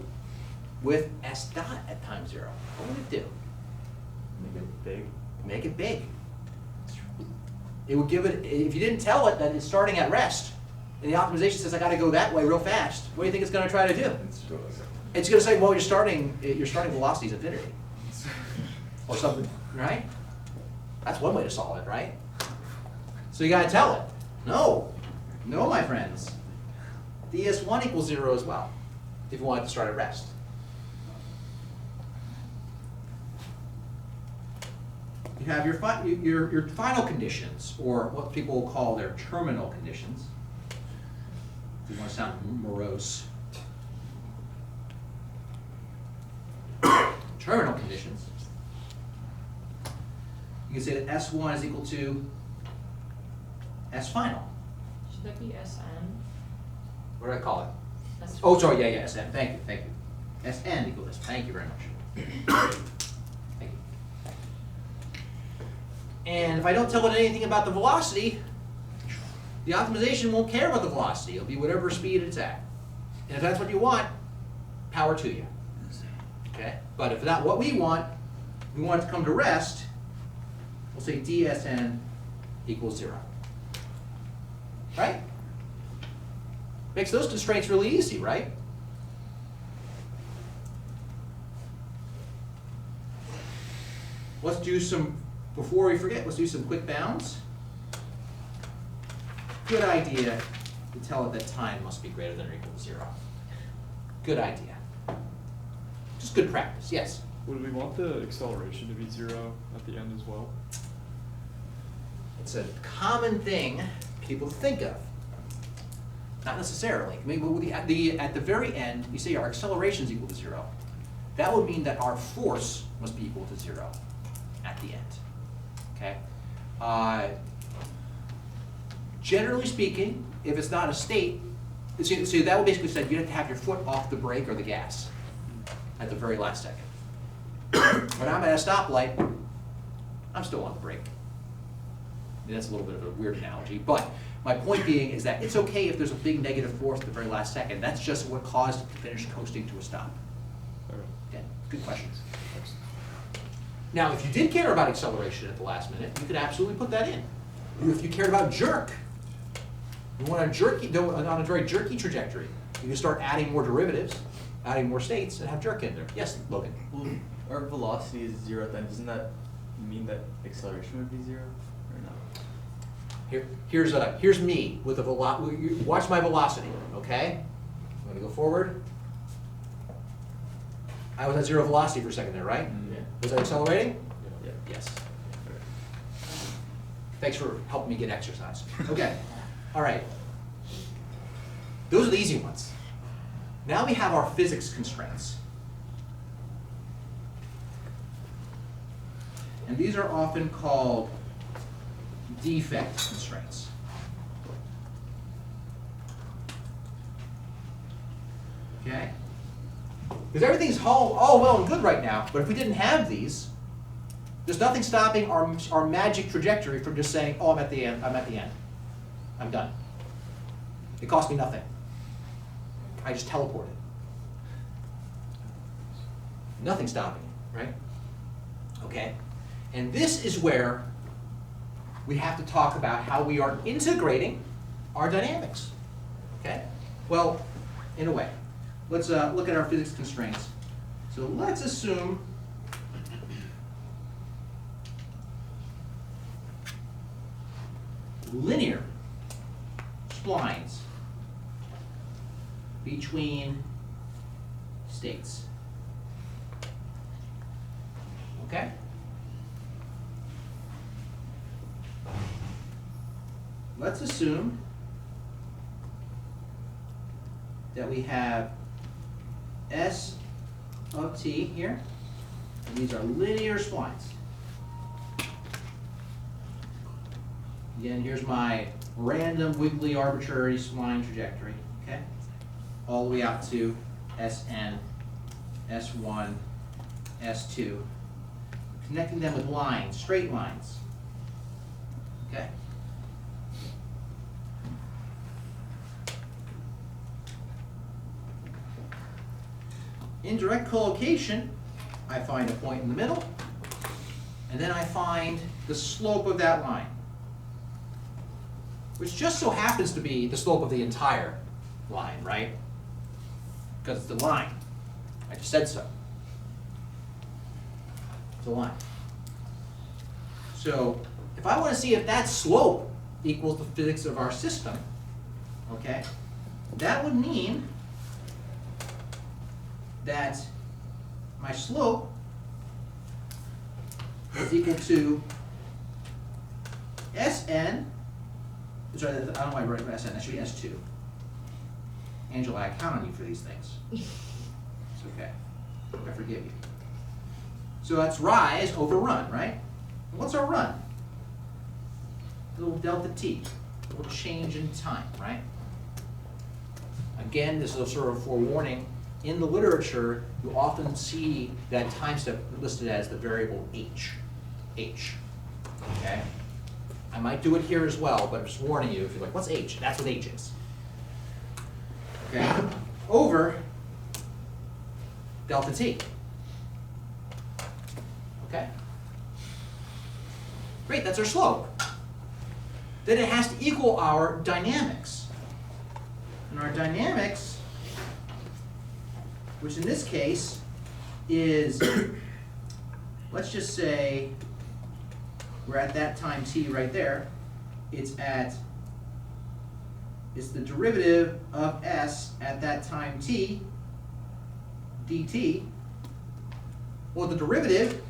with s dot at time 0? What would it do? Make it big. Make it big. It would give it, if you didn't tell it that it's starting at rest, and the optimization says I got to go that way real fast, what do you think it's going to try to do? It's going to say, well, your starting velocity is infinity. Or something, right? That's one way to solve it, right? So you got to tell it. No, my friends. ds1 equals 0 as well, if you want it to start at rest. You have your final conditions, or what people will call their terminal conditions. If you want to sound morose. Terminal conditions. You can say that S1 is equal to S final. Should that be SN? What do I call it? That's Oh, sorry, yeah, SN. Thank you. SN equals this. Thank you very much. Thank you. And if I don't tell it anything about the velocity, the optimization won't care about the velocity. It'll be whatever speed it's at. And if that's what you want, power to you. Okay? But if not what we want it to come to rest, we'll say dsn equals 0. Right? Makes those constraints really easy, right? Let's do some, before we forget, let's do some quick bounds. Good idea to tell it that time must be greater than or equal to 0. Good idea. Just good practice, yes? Would we want the acceleration to be 0 at the end as well? It's a common thing people think of. Not necessarily. I mean, at the very end, you say our acceleration is equal to 0. That would mean that our force must be equal to 0 at the end. Okay? Generally speaking, if it's not a state, so that would basically say you have to have your foot off the brake or the gas at the very last second. When I'm at a stoplight, I'm still on the brake. I mean, that's a little bit of a weird analogy, but my point being is that it's okay if there's a big negative force at the very last second. That's just what caused it to finish coasting to a stop. Okay. Okay, good questions. Now, if you did care about acceleration at the last minute, you could absolutely put that in. If you cared about jerk, you want on a very jerky trajectory, you can start adding more derivatives, adding more states, and have jerk in there. Yes, Logan? Well, our velocity is 0 at the end. Doesn't that mean that acceleration would be 0 or no? Here's me with a velocity. Watch my velocity, okay? I'm going to go forward. I was at 0 velocity for a second there, right? Yeah. Was I accelerating? Yeah. Yes. Thanks for helping me get exercise. Okay. All right. Those are the easy ones. Now we have our physics constraints. And these are often called defect constraints. Okay? Because everything's all well and good right now, but if we didn't have these, there's nothing stopping our magic trajectory from just saying, oh, I'm at the end, I'm done. It cost me nothing. I just teleported. Nothing stopping it, right? Okay? And this is where we have to talk about how we are integrating our dynamics. Okay? Well, in a way. Let's look at our physics constraints. So let's assume linear splines between states. Okay? Let's assume that we have S of t here, and these are linear splines. Again, here's my random, wiggly, arbitrary spline trajectory, okay? All the way out to Sn, S1, S2, connecting them with lines, straight lines, okay? In direct collocation, I find a point in the middle, and then I find the slope of that line, which just so happens to be the slope of the entire line, right? Because it's the line. I just said so. It's a line. So if I want to see if that slope equals the physics of our system, okay, that would mean that my slope is equal to Sn. Sorry, I don't know why I wrote Sn, that should be S2. Angela, I count on you for these things. It's okay. I forgive you. So that's rise over run, right? And what's our run? A little delta t, a little change in time, right? Again, this is a sort of forewarning. In the literature, you often see that time step listed as the variable h. Okay? I might do it here as well, but I'm just warning you, if you're like, what's h? That's what h is. Okay? Over delta t. Okay? Great, that's our slope. Then it has to equal our dynamics. And our dynamics, which in this case is, let's just say, we're at that time t right there. It's the derivative of s at that time t, dt. Well, the derivative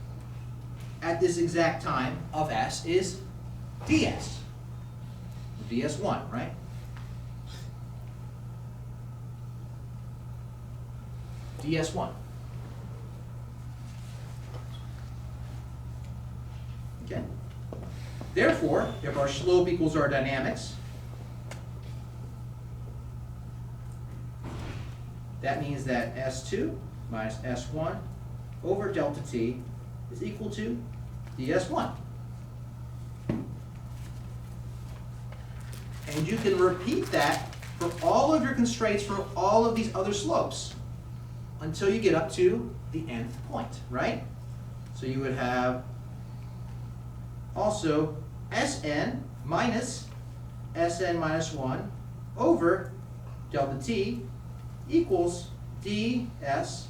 at this exact time of s is ds. ds1, right? ds1. Okay. Therefore, if our slope equals our dynamics, that means that S2 minus S1 over delta t is equal to ds1. And you can repeat that for all of your constraints for all of these other slopes until you get up to the nth point, right? So you would have also Sn minus 1 over delta t equals ds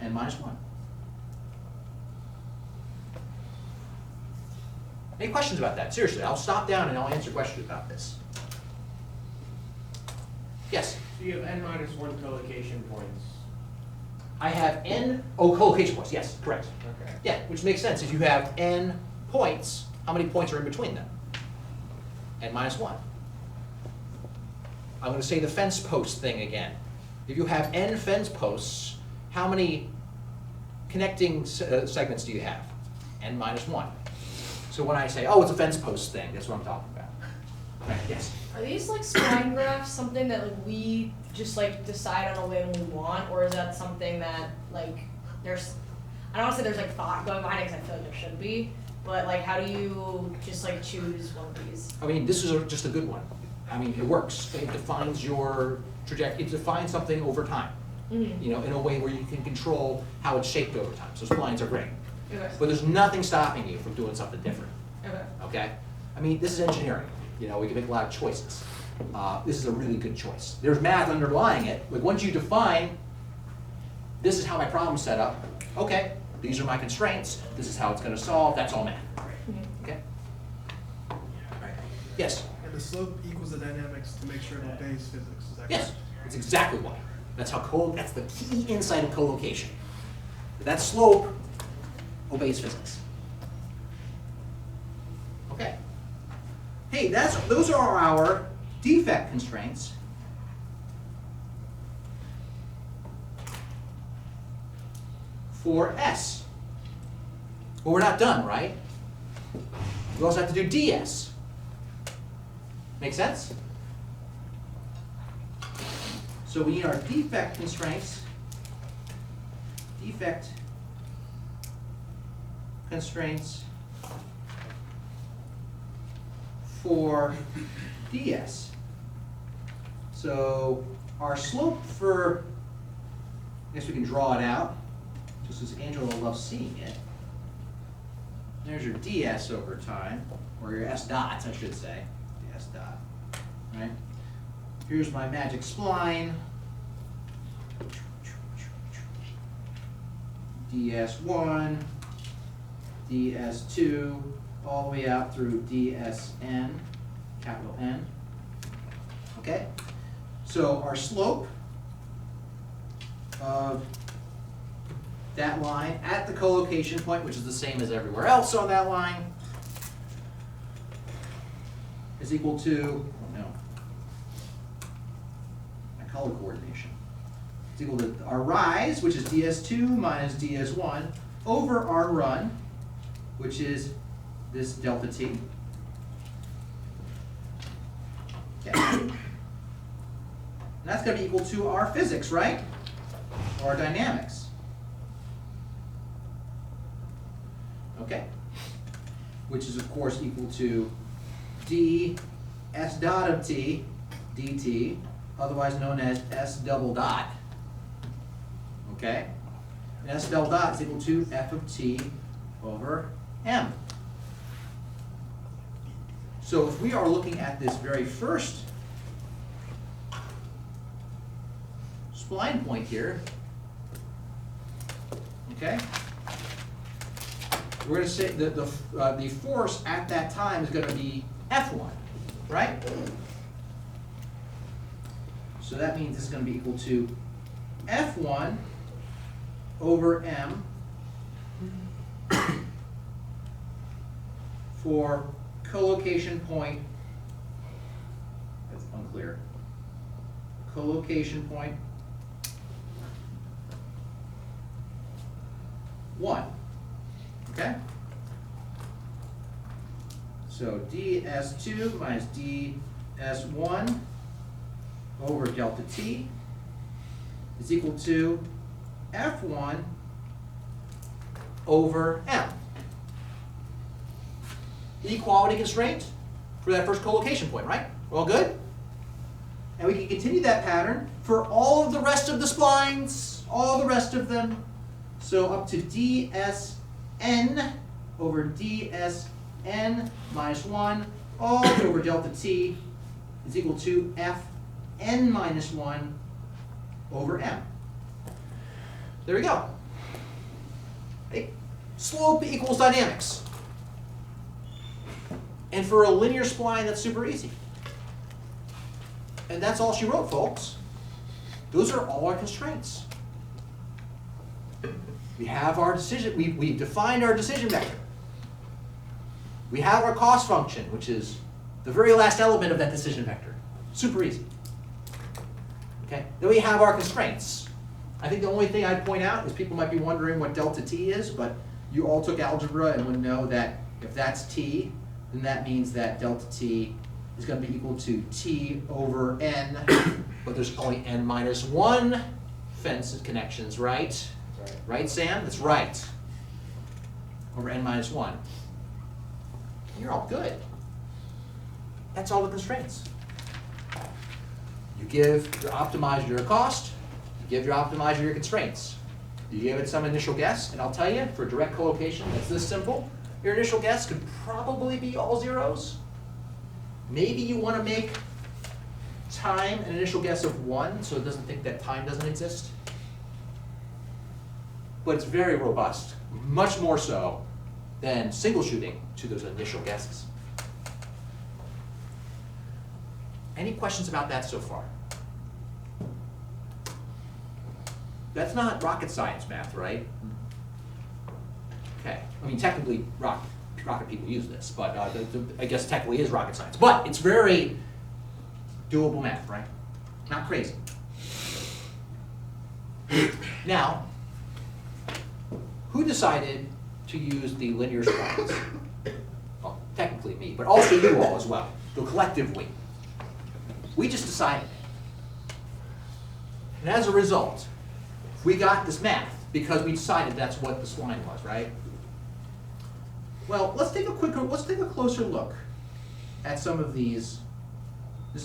n minus 1. Any questions about that? Seriously, I'll stop down and I'll answer questions about this. Yes? So you have n minus 1 collocation points. I have n, collocation points, yes, correct. Okay. Yeah, which makes sense. If you have n points, how many points are in between them? N minus 1. I'm going to say the fence post thing again. If you have n fence posts, how many connecting segments do you have? N minus 1. So when I say, oh, it's a fence post thing, that's what I'm talking about. Right, yes? Are these like spline graphs something that like we just like decide on a whim we want, or is that something that like there's, I don't want to say there's like thought going behind it because I feel like there should be, but like how do you just like choose one of these? I mean, this is just a good one. I mean, it works. It defines your trajectory. It defines something over time, Mm-hmm. you know, in a way where you can control how it's shaped over time. So splines are great. Okay. But there's nothing stopping you from doing something different, Okay. okay? I mean, this is engineering. You know, we can make a lot of choices. This is a really good choice. There's math underlying it. Like once you define, this is how my problem's set up. Okay, these are my constraints. This is how it's going to solve. That's all math. Mm-hmm. Okay? All right. Yes? And the slope equals the dynamics to make sure it obeys physics, is that Yes, correct? that's exactly why. That's that's the key insight of collocation. That slope obeys physics. Okay. Hey, those are our defect constraints. For S. But we're not done, right? We also have to do DS. Make sense? So we need our defect constraints. Defect constraints for DS. So our slope for, I guess we can draw it out, just as Angela loves seeing it. There's your DS over time, or your S dots, I should say. The S dot, right? Here's my magic spline. DS1, DS2, all the way out through DSN, capital N. Okay? So our slope of that line at the collocation point, which is the same as everywhere else on that line, is equal to, oh no, my color coordination. It's equal to our rise, which is DS2 minus DS1, over our run, which is this delta T. Okay. And that's going to be equal to our physics, right? Or our dynamics. Okay? Which is, of course, equal to d s dot of t dt, otherwise known as s double dot. Okay? And s double dot is equal to f of t over m. So if we are looking at this very first spline point here, okay, we're going to say that the force at that time is going to be F1, right? So that means this is going to be equal to F1 over M for collocation point, that's unclear, collocation point 1, okay? So ds2 minus ds1 over delta t is equal to F1 over M. Inequality constraint for that first collocation point, right? We're all good? And we can continue that pattern for all of the rest of the splines, all the rest of them. So up to dsn over dsn minus 1 all over delta t is equal to fn minus 1 over m. There we go. Okay. Slope equals dynamics. And for a linear spline, that's super easy. And that's all she wrote, folks. Those are all our constraints. We have our decision, we've defined our decision vector. We have our cost function, which is the very last element of that decision vector. Super easy. Okay? Then we have our constraints. I think the only thing I'd point out is people might be wondering what delta t is, but you all took algebra and would know that if that's t, then that means that delta t is going to be equal to t over n, but there's only n minus 1 fence connections, right? Right, Sam? That's right. Over n minus 1. You're all good. That's all the constraints. You give your optimizer your cost, you give your optimizer your constraints. You give it some initial guess, and I'll tell you, for direct collocation, that's this simple. Your initial guess could probably be all zeros. Maybe you want to make time an initial guess of 1, so it doesn't think that time doesn't exist. But it's very robust, much more so than single shooting to those initial guesses. Any questions about that so far? That's not rocket science math, right? Okay, I mean technically rocket people use this, but I guess technically is rocket science. But it's very doable math, right? Not crazy. Now, who decided to use the linear splines? Well, technically me, but also you all as well, the collective we. We just decided. And as a result, we got this math because we decided that's what the spline was, right? Well, let's take a closer look at some of this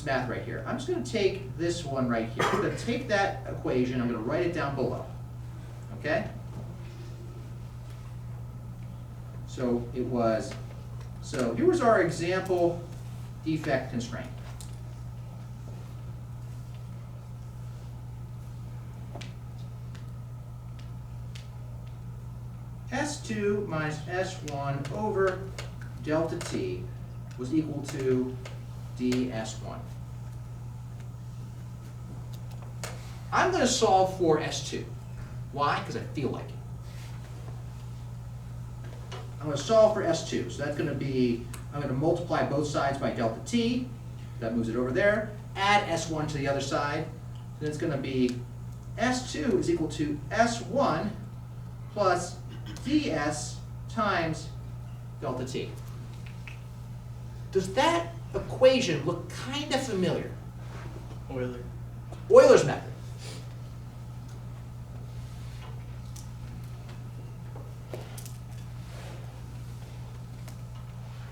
math right here. I'm just going to take this one right here. I'm going to take that equation, I'm going to write it down below. Okay? So here was our example defect constraint. S2 minus S1 over delta T was equal to ds1. I'm going to solve for S2. Why? Because I feel like it. I'm going to solve for S2. So that's going to be, I'm going to multiply both sides by delta T. That moves it over there. Add S1 to the other side. Then it's going to be S2 is equal to S1 plus ds times delta T. Does that equation look kind of familiar? Euler's method.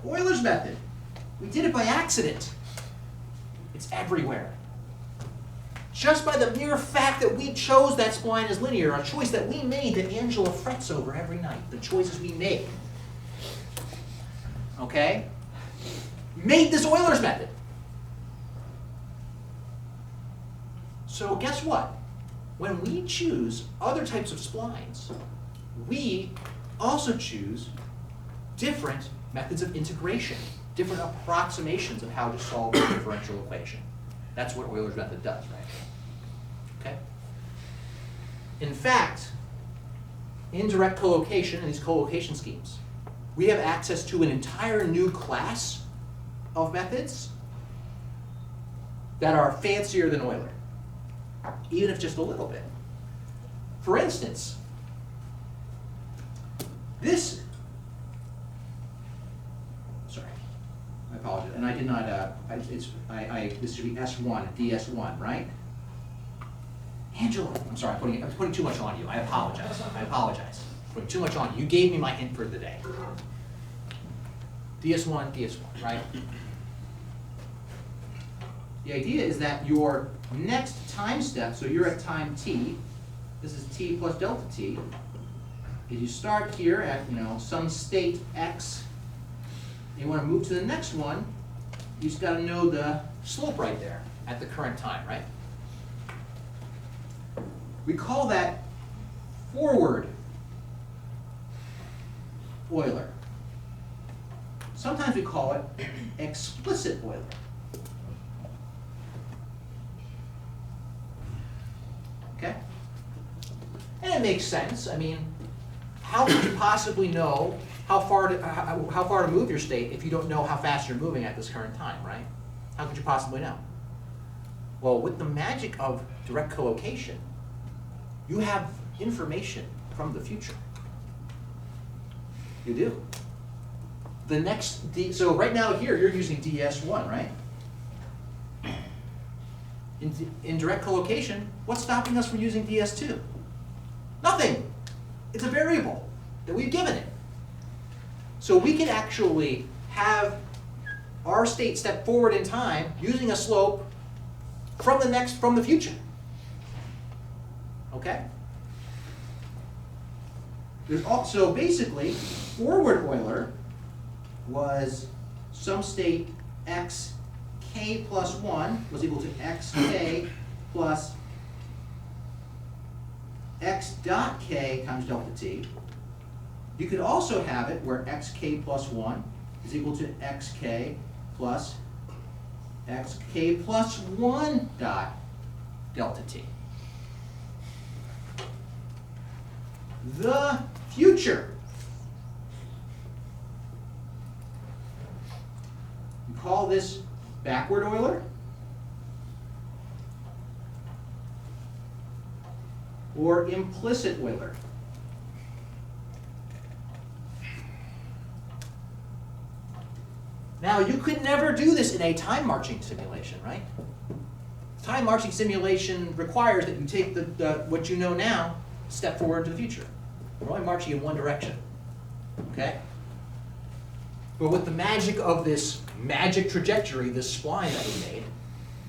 Euler's method. We did it by accident. It's everywhere. Just by the mere fact that we chose that spline as linear, a choice that we made that Angela frets over every night, the choices we make. Okay? Made this Euler's method. So guess what? When we choose other types of splines, we also choose different methods of integration, different approximations of how to solve a differential equation. That's what Euler's method does, right? Okay? In fact, in direct collocation, in these collocation schemes, we have access to an entire new class of methods that are fancier than Euler, even if just a little bit. For instance, this, sorry, I apologize, and I did not, this should be S1, ds1, right? Angela, I'm sorry, I'm putting too much on you. I apologize. Putting too much on you. You gave me my hint for the day. ds1, right? The idea is that your next time step, so you're at time t, this is t plus delta t, is you start here at some state x, you want to move to the next one, you just got to know the slope right there at the current time, right? We call that forward Euler. Sometimes we call it explicit Euler. Okay? And it makes sense. I mean, how could you possibly know how far to move your state if you don't know how fast you're moving at this current time, right? How could you possibly know? Well, with the magic of direct collocation, you have information from the future. You do. The next so right now here you're using ds1, right? In direct collocation, what's stopping us from using ds2? Nothing. It's a variable that we've given it. So we can actually have our state step forward in time using a slope from the future. Okay? There's also basically forward Euler was some state xk plus 1 was equal to xk plus x dot k times delta t. You could also have it where xk plus 1 is equal to xk plus xk plus 1 dot delta t. The future. You call this backward Euler or implicit Euler. Now, you could never do this in a time marching simulation, right? Time marching simulation requires that you take what you know now, step forward into the future. We're only marching in one direction, okay? But with the magic of this magic trajectory, this spline that we made,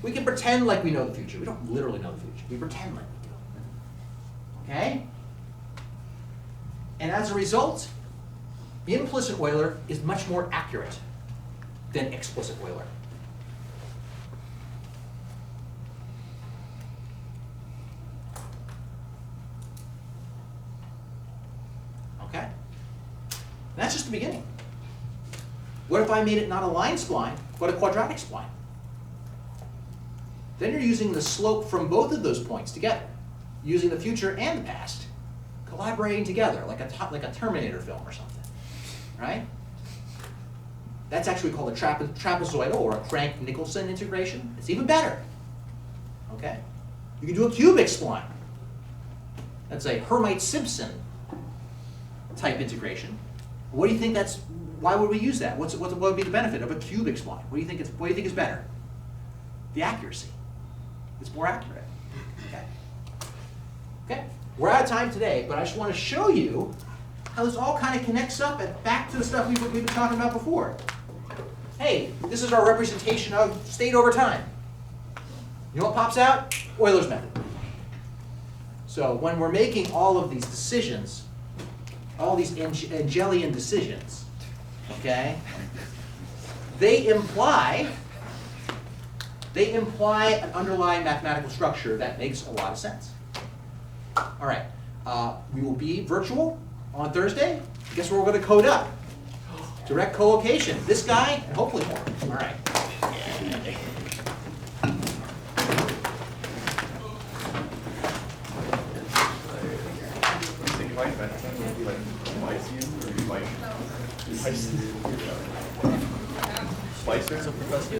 we can pretend like we know the future. We don't literally know the future. We pretend like we do. Okay? And as a result, implicit Euler is much more accurate than explicit Euler. Okay? That's just the beginning. What if I made it not a line spline, but a quadratic spline? Then you're using the slope from both of those points together, using the future and the past, collaborating together like a Terminator film or something, right? That's actually called a trapezoidal or a Crank-Nicholson integration. It's even better, okay? You can do a cubic spline. That's a Hermite-Simpson type integration. What do you think that's, why would we use that? What would be the benefit of a cubic spline? What do you think is better? The accuracy. It's more accurate, okay? Okay, we're out of time today, but I just want to show you how this all kind of connects up and back to the stuff we've been talking about before. Hey, this is our representation of state over time. You know what pops out? Euler's method. So when we're making all of these decisions, all these Engelian decisions, okay, they imply an underlying mathematical structure that makes a lot of sense. All right, we will be virtual on Thursday. Guess where we're going to code up? Direct collocation. This guy, and hopefully more. All right. Think if I invent something, would it be like Lyceum or be like Slicer? So Professor,